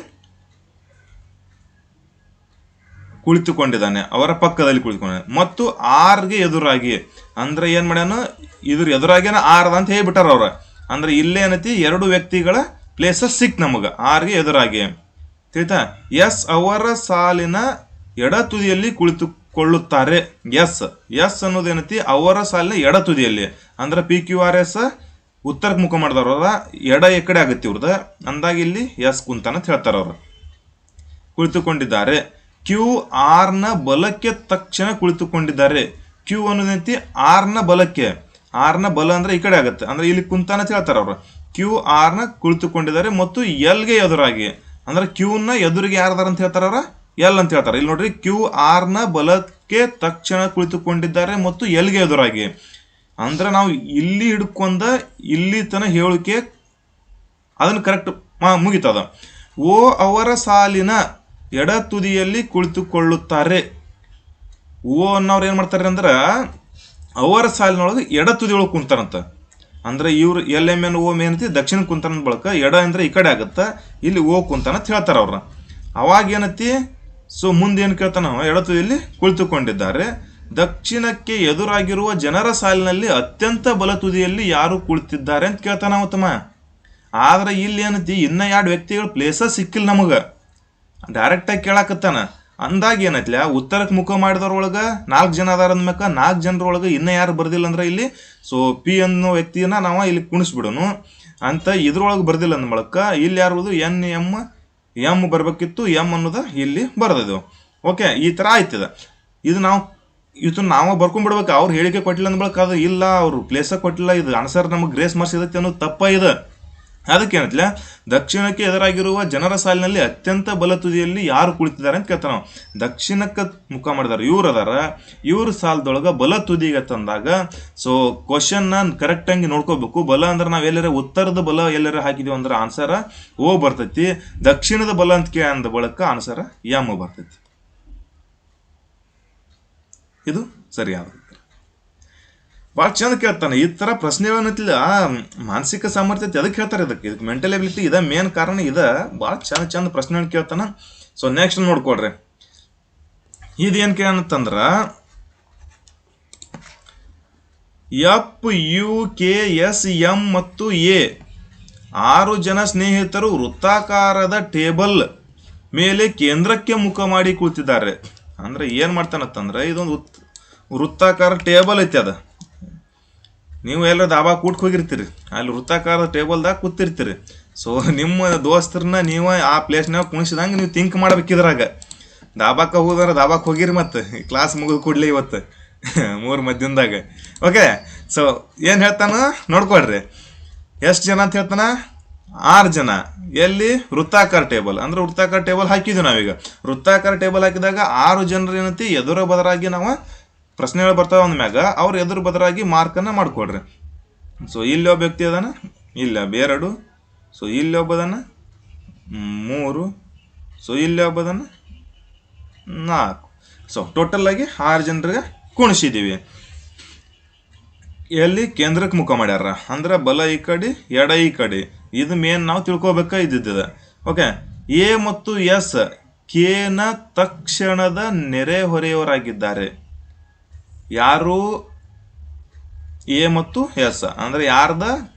ಕುಳಿತುಕೊಂಡಿದ್ದಾನೆ, ಅವರ ಪಕ್ಕದಲ್ಲಿ ಕುಳಿತುಕೊಂಡಿದ್ದಾನೆ. ಮತ್ತು ಆರ್ಗೆ ಎದುರಾಗಿ ಅಂದ್ರೆ ಏನ್ ಮಾಡ್ಯಾನ, ಇದ್ರ ಎದುರಾಗೇನ ಆರ್ದ ಅಂತ ಹೇಳ್ಬಿಟ್ಟಾರ ಅವ್ರ. ಅಂದ್ರೆ ಇಲ್ಲೇನೈತಿ ಎರಡು ವ್ಯಕ್ತಿಗಳ ಪ್ಲೇಸಸ್ ಸಿಕ್ ನಮಗ ಆರ್ಗೆ ಎದುರಾಗಿ. ತಿಳಿತಾ, ಎಸ್ ಅವರ ಸಾಲಿನ ಎಡ ತುದಿಯಲ್ಲಿ ಕುಳಿತುಕೊಳ್ಳುತ್ತಾರೆ. ಎಸ್ ಅನ್ನೋದೇನೈತಿ ಅವರ ಸಾಲಿನ ಎಡ ತುದಿಯಲ್ಲಿ. ಅಂದ್ರೆ PQRS ಉತ್ತರಕ್ಕೆ ಮುಖ ಮಾಡಿದವ್ರ ಎಡ ಈ ಕಡೆ ಆಗತ್ತೆ ಇವ್ರದ, ಅಂದಾಗ ಇಲ್ಲಿ ಎಸ್ ಕುಂತಾನ ಅಂತ ಹೇಳ್ತಾರ ಅವ್ರು. ಕುಳಿತುಕೊಂಡಿದ್ದಾರೆ. QR ನ ಬಲಕ್ಕೆ ತಕ್ಷಣ ಕುಳಿತುಕೊಂಡಿದ್ದಾರೆ. ಕ್ಯೂ ಅನ್ನೋದೇನೈತಿ R ನ ಬಲಕ್ಕೆ, R ನ ಬಲ ಅಂದ್ರೆ ಈ ಕಡೆ ಆಗತ್ತೆ, ಅಂದ್ರೆ ಇಲ್ಲಿ ಕುಂತಾನ ಅಂತ ಹೇಳ್ತಾರ ಅವ್ರು. QR ನ ಕುಳಿತುಕೊಂಡಿದ್ದಾರೆ ಮತ್ತು ಎಲ್ಗೆ ಎದುರಾಗಿ, ಅಂದ್ರೆ ಕ್ಯೂ ನ ಎದುರಿಗೆ ಯಾರದಾರ ಅಂತ ಹೇಳ್ತಾರ ಅವ್ರ, ಎಲ್ ಅಂತ ಹೇಳ್ತಾರೆ. ಇಲ್ಲಿ ನೋಡ್ರಿ, QR ನ ಬಲಕ್ಕೆ ತಕ್ಷಣ ಕುಳಿತುಕೊಂಡಿದ್ದಾರೆ ಮತ್ತು ಎಲ್ಗೆ ಎದುರಾಗಿ. ಅಂದ್ರೆ ನಾವು ಇಲ್ಲಿ ಹಿಡ್ಕೊಂಡ ಇಲ್ಲಿ ತನ ಹೇಳಿಕೆ ಅದನ್ನ ಕರೆಕ್ಟ್ ಮುಗಿತದ. ಓ ಅವರ ಸಾಲಿನ ಎಡ ತುದಿಯಲ್ಲಿ ಕುಳಿತುಕೊಳ್ಳುತ್ತಾರೆ. ಓ ಅನ್ನೋರು ಏನ್ ಮಾಡ್ತಾರೆ ಅಂದ್ರ ಅವರ ಸಾಲಿನೊಳಗೆ ಎಡ ತುದಿಯೊಳಗೆ ಕುಂತಾರಂತ. ಅಂದ್ರೆ ಇವ್ರು LMNO ಏನೈತಿ ದಕ್ಷಿಣ ಕುಂತಾನ ಬಳಕ, ಎಡ ಅಂದ್ರೆ ಈ ಕಡೆ ಆಗತ್ತ, ಇಲ್ಲಿ ಓ ಕುಂತಾನ ಅಂತ ಹೇಳ್ತಾರ ಅವ್ರ. ಅವಾಗ ಏನೈತಿ, ಸೊ ಮುಂದೆ ಏನು ಕೇಳ್ತಾನ, ಎಡ ತುದಿಯಲ್ಲಿ ಕುಳಿತುಕೊಂಡಿದ್ದಾರೆ. ದಕ್ಷಿಣಕ್ಕೆ ಎದುರಾಗಿರುವ ಜನರ ಸಾಲಿನಲ್ಲಿ ಅತ್ಯಂತ ಬಲ ತುದಿಯಲ್ಲಿ ಯಾರು ಕುಳಿತಿದ್ದಾರೆ ಅಂತ ಕೇಳ್ತಾನ ತಮ್ಮ. ಆದ್ರೆ ಇಲ್ಲಿ ಏನೈತಿ, ಇನ್ನ ಎರಡು ವ್ಯಕ್ತಿಗಳ ಪ್ಲೇಸಸ್ ಸಿಕ್ಕಿಲ್ಲ ನಮಗ, ಡೈರೆಕ್ಟ್ ಆಗಿ ಕೇಳಾಕತ್ತಾನ. ಅಂದಾಗ ಏನೈತ್ಲ, ಉತ್ತರಕ್ಕೆ ಮುಖ ಮಾಡಿದವ್ರೊಳಗ 4 ಜನ ಅದಾರ ಅಂದ್ಮ್ಯಾಕ 4 ಜನರೊಳಗೆ ಇನ್ನ ಯಾರು ಬರ್ದಿಲ್ಲ ಅಂದ್ರೆ ಇಲ್ಲಿ ಸೊ P ಅನ್ನೋ ವ್ಯಕ್ತಿಯನ್ನ ನಾವು ಇಲ್ಲಿ ಕುಣಿಸ್ಬಿಡೋನು ಅಂತ. ಇದ್ರೊಳಗೆ ಬರ್ದಿಲ್ಲ ಅಂದ ಬಳಕ ಇಲ್ಲಿ ಯಾರು ಎಂ ಬರ್ಬೇಕಿತ್ತು, ಎಂ ಅನ್ನೋದ ಇಲ್ಲಿ ಬರ್ದದು. ಓಕೆ, ಈ ತರ ಆಯ್ತದ. ಇದು ನಾವು ಬರ್ಕೊಂಡ್ಬಿಡ್ಬೇಕು. ಅವ್ರು ಹೇಳಿಕೆ ಕೊಟ್ಟಿಲ್ಲ ಅಂದ ಬಳಕ ಅದು ಇಲ್ಲ, ಅವ್ರು ಪ್ಲೇಸ ಕೊಟ್ಟಿಲ್ಲ, ಇದು ಆನ್ಸರ್ ನಮಗೆ ಗ್ರೇಸ್ ಮಾರ್ಕ್ಸ್ ಇದಕ್ಕೆ ಅನ್ನೋದು ತಪ್ಪ ಇದೆ. ಅದಕ್ಕೇನತ್ಲ, ದಕ್ಷಿಣಕ್ಕೆ ಎದುರಾಗಿರುವ ಜನರ ಸಾಲಿನಲ್ಲಿ ಅತ್ಯಂತ ಬಲ ತುದಿಯಲ್ಲಿ ಯಾರು ಕುಳಿತಿದ್ದಾರೆ ಅಂತ ಕೇಳ್ತಾನ. ದಕ್ಷಿಣಕ್ಕೆ ಮುಖ ಮಾಡಿದಾರ ಇವ್ರು ಅದಾರ, ಇವ್ರ ಸಾಲದೊಳಗ ಬಲ ತುದಿಗೆ ತಂದಾಗ ಸೊ ಕ್ವಶನ್ ಕರೆಕ್ಟ್ ಆಗಿ ನೋಡ್ಕೋಬೇಕು. ಬಲ ಅಂದ್ರೆ ನಾವ್ ಎಲ್ಲರ ಉತ್ತರದ ಬಲ ಎಲ್ಲರ ಹಾಕಿದೀವಿ ಅಂದ್ರೆ ಆನ್ಸರ್ ಓ ಬರ್ತೈತಿ. ದಕ್ಷಿಣದ ಬಲ ಅಂತ ಅಂದ ಬಳಕ ಆನ್ಸರ್ ಎಂ ಬರ್ತೈತಿ. ಇದು ಸರಿಯಾದ. ಭಾಳ ಚಂದ ಕೇಳ್ತಾನೆ ಈ ಥರ ಪ್ರಶ್ನೆಗಳನ್ನತ್ತಿಲ್ಲ. ಮಾನಸಿಕ ಸಾಮರ್ಥ್ಯ ಅದಕ್ಕೆ ಹೇಳ್ತಾರೆ, ಇದಕ್ಕೆ ಮೆಂಟಲ್ ಎಬಿಲಿಟಿ ಇದ ಮೇನ್ ಕಾರಣ ಇದೆ. ಭಾಳ ಚಂದ ಪ್ರಶ್ನೆಗಳನ್ನ ಕೇಳ್ತಾನ. ಸೊ ನೆಕ್ಸ್ಟ್ ನೋಡ್ಕೊಡ್ರಿ, ಇದೇನು ಕೇಳತ್ತಂದ್ರ FUKSM ಮತ್ತು A 6 ಜನ ಸ್ನೇಹಿತರು ವೃತ್ತಾಕಾರದ ಟೇಬಲ್ ಮೇಲೆ ಕೇಂದ್ರಕ್ಕೆ ಮುಖ ಮಾಡಿ ಕೂತಿದ್ದಾರೆ. ಅಂದ್ರೆ ಏನ್ ಮಾಡ್ತಾನತ್ತಂದ್ರೆ, ಇದೊಂದು ವೃತ್ತಾಕಾರ ಟೇಬಲ್ ಐತಿ. ಅದ ನೀವು ಎಲ್ಲ ದಾಬಾ ಕೂಟ್ಗೆ ಹೋಗಿರ್ತೀರಿ, ಅಲ್ಲಿ ವೃತ್ತಾಕಾರದ ಟೇಬಲ್ದಾಗ ಕೂತಿರ್ತೀರಿ. ಸೊ ನಿಮ್ಮ ದೋಸ್ತರನ್ನ ನೀವು ಆ ಪ್ಲೇಸ್ನಾಗ ಕುಣಿಸಿದಂಗೆ ನೀವು ಥಿಂಕ್ ಮಾಡ್ಬೇಕಿದ್ರಾಗ. ದಾಬಾಕ್ಕೆ ಹೋಗೋದಾರ ದಾಬಾಕ್ಕೆ ಹೋಗಿರಿ ಮತ್ತೆ ಕ್ಲಾಸ್ ಮುಗಿದು ಕೂಡಲೇ ಇವತ್ತು 3 ಮಧ್ಯಾಹ್ನದಾಗ. ಓಕೆ, ಸೊ ಏನು ಹೇಳ್ತಾನ ನೋಡ್ಕೊಳ್ರಿ. ಎಷ್ಟು ಜನ ಅಂತ ಹೇಳ್ತಾನ? 6 ಜನ. ಎಲ್ಲಿ? ವೃತ್ತಾಕಾರ ಟೇಬಲ್. ಅಂದ್ರೆ ವೃತ್ತಾಕಾರ ಟೇಬಲ್ ಹಾಕಿದ್ವಿ ನಾವೀಗ. ವೃತ್ತಾಕಾರ ಟೇಬಲ್ ಹಾಕಿದಾಗ 6 ಜನರು ಏನೈತಿ ಎದುರ ಬದರಾಗಿ ನಾವು ಪ್ರಶ್ನೆಗಳು ಬರ್ತಾವ ಅಂದ ಮ್ಯಾಗ ಅವ್ರು ಎದುರು ಬದರಾಗಿ ಮಾರ್ಕನ್ನು ಮಾಡ್ಕೊಡ್ರಿ. ಸೊ ಇಲ್ಲಿ ಒಬ್ಬ ವ್ಯಕ್ತಿ ಅದಾನ, ಇಲ್ಲ 2, ಸೊ ಇಲ್ಲಿ ಒಬ್ಬ ಅದಾನ 3, ಸೊ ಇಲ್ಲಿ ಒಬ್ಬ ಅದಾನ 4. ಸೊ ಟೋಟಲ್ ಆಗಿ 6 ಜನರಿಗೆ ಕುಣಿಸಿದ್ದೀವಿ. ಎಲ್ಲಿ? ಕೇಂದ್ರಕ್ಕೆ ಮುಖ ಮಾಡ್ಯಾರ. ಅಂದ್ರೆ ಬಲ ಈ ಕಡೆ, ಎಡ ಈ ಕಡೆ. ಇದು ಮೇನ್ ನಾವು ತಿಳ್ಕೊಬೇಕ ಇದ್ದಿದ್ದ. ಓಕೆ, ಎ ಮತ್ತು ಎಸ್ ಕೆನ ತಕ್ಷಣದ ನೆರೆಹೊರೆಯವರಾಗಿದ್ದಾರೆ. ಯಾರು? ಎ ಮತ್ತು ಎಸ್. ಅಂದ್ರೆ ಯಾರ್ದ?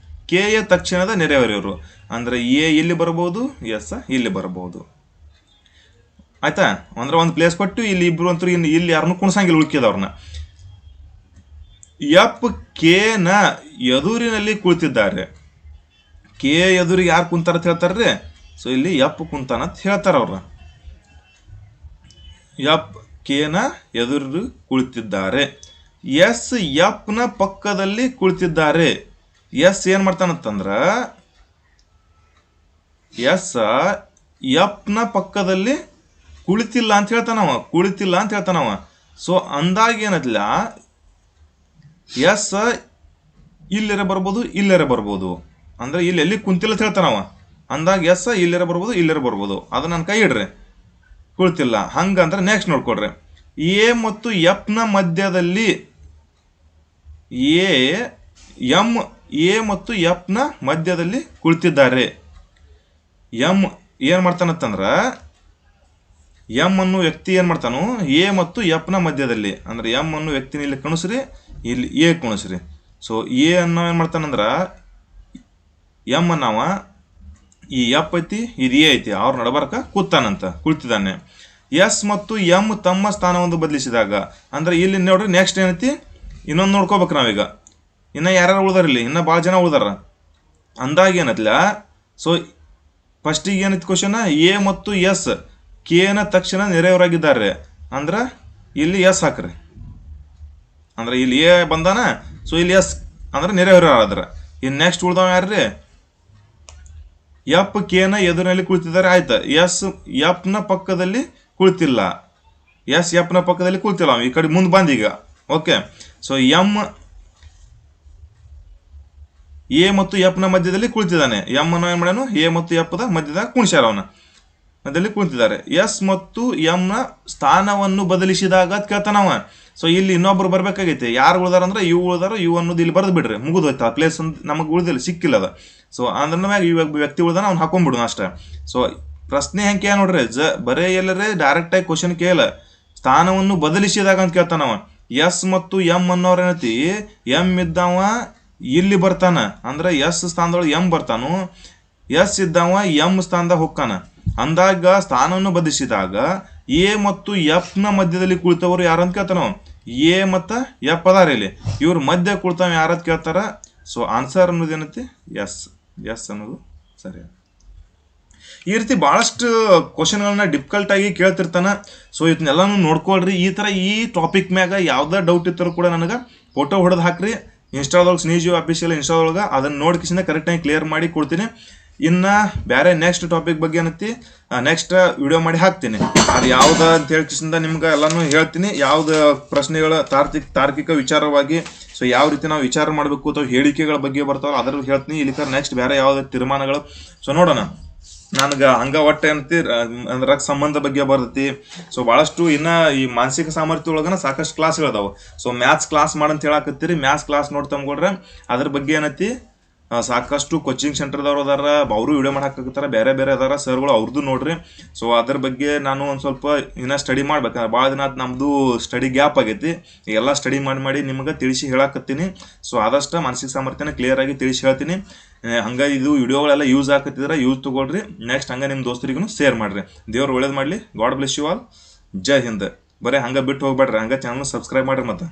ಕೆಯ ತಕ್ಷಣದ ನೆರೆಹೊರೆಯವರು. ಅಂದ್ರೆ ಎ ಇಲ್ಲಿ ಬರಬಹುದು, ಎಸ್ ಇಲ್ಲಿ ಬರಬಹುದು. ಆಯ್ತಾ? ಅಂದ್ರೆ ಒಂದು ಪ್ಲೇಸ್ ಕೊಟ್ಟು ಇಲ್ಲಿ ಇಬ್ರು ಅಂತೂ ಇಲ್ಲಿ ಯಾರನ್ನು ಕುಣಿಸಂಗಿಲ್ಲ ಉಳ್ಕಿದವ್ರನ್ನ. ಎಫ್ ಕೆನ ಎದುರಿನಲ್ಲಿ ಕುಳಿತಿದ್ದಾರೆ. ಕೆ ಎದುರಿಗೆ ಯಾರು ಕುಂತಾರ ಅಂತ ಹೇಳ್ತಾರ್ರಿ? ಸೊ ಇಲ್ಲಿ ಎಫ್ ಕುಂತಾನ ಅಂತ ಹೇಳ್ತಾರ ಅವ್ರ. ಎಫ್ ಕೆನ ಎದುರು ಕುಳಿತಿದ್ದಾರೆ. ಎಸ್ ಎಫ್ನ ಪಕ್ಕದಲ್ಲಿ ಕುಳಿತಿದ್ದಾರೆ. ಎಸ್ ಏನ್ ಮಾಡ್ತಾನಂತಂದ್ರ ಎಸ್ ಎಫ್ನ ಪಕ್ಕದಲ್ಲಿ ಕುಳಿತಿಲ್ಲ ಅಂತ ಹೇಳ್ತಾನವ. ಕುಳಿತಿಲ್ಲ ಅಂತ ಹೇಳ್ತಾನವ. ಸೊ ಅಂದಾಗ ಏನತ್ಲ, ಎಸ್ ಇಲ್ಲರ ಬರ್ಬೋದು, ಇಲ್ಲರ ಬರ್ಬೋದು. ಅಂದ್ರೆ ಇಲ್ಲಿ ಎಲ್ಲಿ ಕುಂತಿಲ್ಲ ಅಂತ ಹೇಳ್ತಾನವ. ಅಂದಾಗ ಎಸ್ ಇಲ್ಲರ ಬರ್ಬೋದು, ಇಲ್ಲರ ಬರ್ಬೋದು. ಅದು ನನ್ನ ಕೈ ಇಡ್ರಿ, ಕುಳಿತಿಲ್ಲ. ಹಂಗಂದ್ರೆ ನೆಕ್ಸ್ಟ್ ನೋಡ್ಕೊಡ್ರಿ. ಎ ಮತ್ತು ಎಫ್ನ ಮಧ್ಯದಲ್ಲಿ ಎ ಮತ್ತು ಎಫ್ನ ಮಧ್ಯದಲ್ಲಿ ಕುಳಿತಿದ್ದಾರೆ. ಎಂ ಏನ್ ಮಾಡ್ತಾನಂತಂದ್ರ ಎಂ ಅನ್ನೋ ವ್ಯಕ್ತಿ ಏನ್ ಮಾಡ್ತಾನು? ಎ ಮತ್ತು ಎಫ್ನ ಮಧ್ಯದಲ್ಲಿ. ಅಂದ್ರೆ ಎಂ ಅನ್ನೋ ವ್ಯಕ್ತಿನ ಇಲ್ಲಿ ಕುಣಿಸ್ರಿ, ಇಲ್ಲಿ ಎ ಕುಣಿಸ್ರಿ. ಸೊ ಎ ಅನ್ನೋ ಏನ್ ಮಾಡ್ತಾನಂದ್ರ ಎಂ ಅನ್ನವ ಈ ಎಫ್ ಐತಿ, ಇದು ಎ ಐತಿ, ಅವ್ರ ನಡಬರ್ಕ ಕೂತಾನಂತ, ಕುಳಿತಿದ್ದಾನೆ. ಎಸ್ ಮತ್ತು ಎಂ ತಮ್ಮ ಸ್ಥಾನವನ್ನು ಬದಲಿಸಿದಾಗ, ಅಂದ್ರೆ ಇಲ್ಲಿ ನೋಡ್ರಿ ನೆಕ್ಸ್ಟ್ ಏನೈತಿ ಇನ್ನೊಂದು ನೋಡ್ಕೋಬೇಕು ನಾವೀಗ. ಇನ್ನ ಯಾರ್ಯಾರು ಉಳ್ದಾರ ಇಲ್ಲಿ? ಇನ್ನ ಭಾಳ ಜನ ಉಳ್ದಾರ. ಅಂದಾಗ ಏನತ್ಲ, ಸೊ ಫಸ್ಟಿಗೆ ಏನೈತಿ ಕ್ವಶನ್? ಎ ಮತ್ತು ಎಸ್ ಕೆನ ತಕ್ಷಣ ನೆರೆಯವರಾಗಿದ್ದಾರೆ. ಅಂದ್ರೆ ಇಲ್ಲಿ ಎಸ್ ಹಾಕ್ರಿ. ಅಂದ್ರೆ ಇಲ್ಲಿ ಎ ಬಂದಾನ, ಸೊ ಇಲ್ಲಿ ಎಸ್ ಅಂದ್ರೆ ನೆರೆಹೊರೆಯಾದ್ರ. ಇನ್ನು ನೆಕ್ಸ್ಟ್ ಉಳ್ದವ ಯಾರ್ರಿ? ಎಫ್ ಕೆನ ಎದುರಿನಲ್ಲಿ ಕುಳಿತಿದ್ದಾರೆ. ಆಯ್ತು, ಎಸ್ ಎಫ್ನ ಪಕ್ಕದಲ್ಲಿ ಕುಳಿತಿಲ್ಲ. ಎಸ್ ಎಫ್ನ ಪಕ್ಕದಲ್ಲಿ ಕುಳಿತಿಲ್ಲ, ಈ ಕಡೆ ಮುಂದೆ ಬಂದೀಗ. ಓಕೆ, ಸೊ ಎಂ ಎ ಮತ್ತು ಎಫ್ನ ಮಧ್ಯದಲ್ಲಿ ಕುಳಿತಿದ್ದಾನೆ. ಎಂ ಅನ್ನ ಏನ್ ಮಾಡ್ಯಾನು? ಎ ಮತ್ತು ಎಫ್ದ ಮಧ್ಯದಾಗ ಕುಣಿಸ್ಯಾರ, ಅವನ ಮಧ್ಯದಲ್ಲಿ ಕುಳಿತಿದ್ದಾರೆ. ಎಸ್ ಮತ್ತು ಎಂನ ಸ್ಥಾನವನ್ನು ಬದಲಿಸಿದಾಗ ಅಂತ ಕೇಳ್ತಾನವ. ಸೊ ಇಲ್ಲಿ ಇನ್ನೊಬ್ರು ಬರ್ಬೇಕಾಗೈತಿ. ಯಾರು ಉಳ್ದಾರ ಅಂದ್ರೆ ಇವು ಉಳ್ದಾರ, ಇವು ಅನ್ನೋದು ಇಲ್ಲಿ ಬರೆದು ಬಿಡ್ರಿ, ಮುಗಿದು ಹೋಯ್ತು. ಆ ಪ್ಲೇಸ್ ನಮಗೆ ಉಳಿದಿಲ್ಲ, ಸಿಕ್ಕಿಲ್ಲ ಅದ. ಸೊ ಅಂದ್ರೆ ಮ್ಯಾಗ ಈ ವ್ಯಕ್ತಿ ಉಳ್ದಾನ, ಅವ್ನು ಹಾಕೊಂಡ್ಬಿಡು ಅಷ್ಟೇ. ಸೊ ಪ್ರಶ್ನೆ ಹೆಂಗೆ ಕೇಳ ನೋಡ್ರಿ, ಬರೇ ಎಲ್ಲರೇ ಡೈರೆಕ್ಟ್ ಆಗಿ ಕ್ವಶನ್ ಕೇಳ. ಸ್ಥಾನವನ್ನು ಬದಲಿಸಿದಾಗ ಅಂತ ಕೇಳ್ತಾನವ. ಎಸ್ ಮತ್ತು ಎಂ ಅನ್ನೋರ್ ಏನೈತಿ, ಎಂ ಇದ್ದವ ಇಲ್ಲಿ ಬರ್ತಾನ, ಅಂದ್ರೆ ಎಸ್ ಸ್ಥಾನದೊಳಗೆ ಎಂ ಬರ್ತಾನು. ಎಸ್ ಇದ್ದವ ಎಂ ಸ್ಥಾನದಾಗ ಹೋಗ್ತಾನ. ಅಂದಾಗ ಸ್ಥಾನವನ್ನು ಬದಲಿಸಿದಾಗ ಎ ಮತ್ತು ಎಫ್ನ ಮಧ್ಯದಲ್ಲಿ ಕುಳಿತವರು ಯಾರಂತ ಕೇಳ್ತಾನ. ಎ ಮತ್ತು ಎಫ್ ಅದಾರ ಇಲ್ಲಿ, ಇವ್ರ ಮಧ್ಯ ಕುಳಿತಾವ ಯಾರಂತ ಕೇಳ್ತಾರ. ಸೊ ಆನ್ಸರ್ ಅನ್ನೋದು ಏನೈತಿ? ಎಸ್. ಎಸ್ ಅನ್ನೋದು ಸರಿ. ಈ ರೀತಿ ಭಾಳಷ್ಟು ಕ್ವಶನ್ಗಳನ್ನ ಡಿಫಿಕಲ್ಟ್ ಆಗಿ ಕೇಳ್ತಿರ್ತಾನ. ಸೊ ಇದನ್ನೆಲ್ಲಾನು ನೋಡ್ಕೊಳ್ರಿ. ಈ ಥರ ಈ ಟಾಪಿಕ್ ಮ್ಯಾಗ ಯಾವ್ದೇ ಡೌಟ್ ಇದ್ದರೂ ಕೂಡ ನನಗೆ ಫೋಟೋ ಹೊಡೆದು ಹಾಕ್ರಿ. ಇನ್ಸ್ಟಾದೊಳಗೆ ಸ್ನೇಜು ಅಫಿಷಿಯಲ್ ಇನ್ಸ್ಟಾದೊಳಗೆ ಅದನ್ನು ನೋಡ್ಕಿಸಿಂದ ಕರೆಕ್ಟಾಗಿ ಕ್ಲಿಯರ್ ಮಾಡಿ ಕೊಡ್ತೀನಿ. ಇನ್ನು ಬೇರೆ ನೆಕ್ಸ್ಟ್ ಟಾಪಿಕ್ ಬಗ್ಗೆ ಏನೈತಿ ನೆಕ್ಸ್ಟ್ ವಿಡಿಯೋ ಮಾಡಿ ಹಾಕ್ತೀನಿ. ಅದು ಯಾವ್ದು ಅಂತ ಹೇಳ್ಕಿಸಿಂದ ನಿಮ್ಗೆ ಎಲ್ಲಾನು ಹೇಳ್ತೀನಿ. ಯಾವ್ದು ಪ್ರಶ್ನೆಗಳ ತಾರ್ಕಿಕ ವಿಚಾರವಾಗಿ, ಸೊ ಯಾವ ರೀತಿ ನಾವು ವಿಚಾರ ಮಾಡಬೇಕು ಅಥವಾ ಹೇಳಿಕೆಗಳ ಬಗ್ಗೆ ಬರ್ತಾವಲ್ಲ ಅದ್ರ ಹೇಳ್ತೀನಿ. ಇಲ್ಲಿ ನೆಕ್ಸ್ಟ್ ಬೇರೆ ಯಾವ್ದು ತೀರ್ಮಾನಗಳು. ಸೊ ನೋಡೋಣ. ನನಗೆ ಹಂಗ ಒಟ್ಟು ಏನೈತಿ ಅಂದ್ರೆ ಸಂಬಂಧ ಬಗ್ಗೆ ಬರ್ತೈತಿ. ಸೊ ಭಾಳಷ್ಟು ಇನ್ನು ಈ ಮಾನಸಿಕ ಸಾಮರ್ಥ್ಯ ಒಳಗನ ಸಾಕಷ್ಟು ಕ್ಲಾಸ್ಗಳದಾವು. ಸೊ ಮ್ಯಾಥ್ಸ್ ಕ್ಲಾಸ್ ಮಾಡಂತ ಹೇಳಕತ್ತೀರಿ. ಮ್ಯಾಥ್ಸ್ ಕ್ಲಾಸ್ ನೋಡ್ತಂದ್ಕೊಡ್ರೆ ಅದ್ರ ಬಗ್ಗೆ ಏನೈತಿ ಸಾಕಷ್ಟು ಕೋಚಿಂಗ್ ಸೆಂಟರ್ದವ್ರು ಅದಾರ, ಅವರು ವಿಡಿಯೋ ಮಾಡಿ ಹಾಕತ್ತಾರ. ಬೇರೆ ಬೇರೆ ಅದಾರ ಸರ್ಗಳು, ಅವ್ರದ್ದು ನೋಡ್ರಿ. ಸೊ ಅದ್ರ ಬಗ್ಗೆ ನಾನು ಒಂದು ಸ್ವಲ್ಪ ಇನ್ನೂ ಸ್ಟಡಿ ಮಾಡ್ಬೇಕಂದ್ರೆ ಭಾಳ ದಿನ ನಮ್ಮದು ಸ್ಟಡಿ ಗ್ಯಾಪ್ ಆಗೈತಿ. ಎಲ್ಲ ಸ್ಟಡಿ ಮಾಡಿ ನಿಮ್ಗೆ ತಿಳಿಸಿ ಹೇಳಾಕತ್ತೀನಿ. ಸೊ ಆದಷ್ಟು ಮಾನಸಿಕ ಸಾಮರ್ಥ್ಯನ ಕ್ಲಿಯರ್ ಆಗಿ ತಿಳಿಸಿ ಹೇಳ್ತೀನಿ. ಹಂಗೆ ಇದು ವಿಡಿಯೋಗಳೆಲ್ಲ ಯೂಸ್ ಆಗತ್ತಿದ್ರೆ ಯೂಸ್ ತೊಗೊಳ್ರಿ. ನೆಕ್ಸ್ಟ್ ಹಂಗೆ ನಿಮ್ಮ ದೋಸ್ತರಿಗೂ ಶೇರ್ ಮಾಡಿರಿ. ದೇವ್ರು ಒಳ್ಳೇದು ಮಾಡಲಿ. God bless you all. ಜೈ ಹಿಂದ್. ಬರೀ ಹಂಗೆ ಬಿಟ್ಟು ಹೋಗ್ಬೇಡ್ರಿ. ಹಂಗೆ ಚಾನಲ್ ಸಬ್ಸ್ಕ್ರೈಬ್ ಮಾಡಿರಿ. ಮತ್ತೆ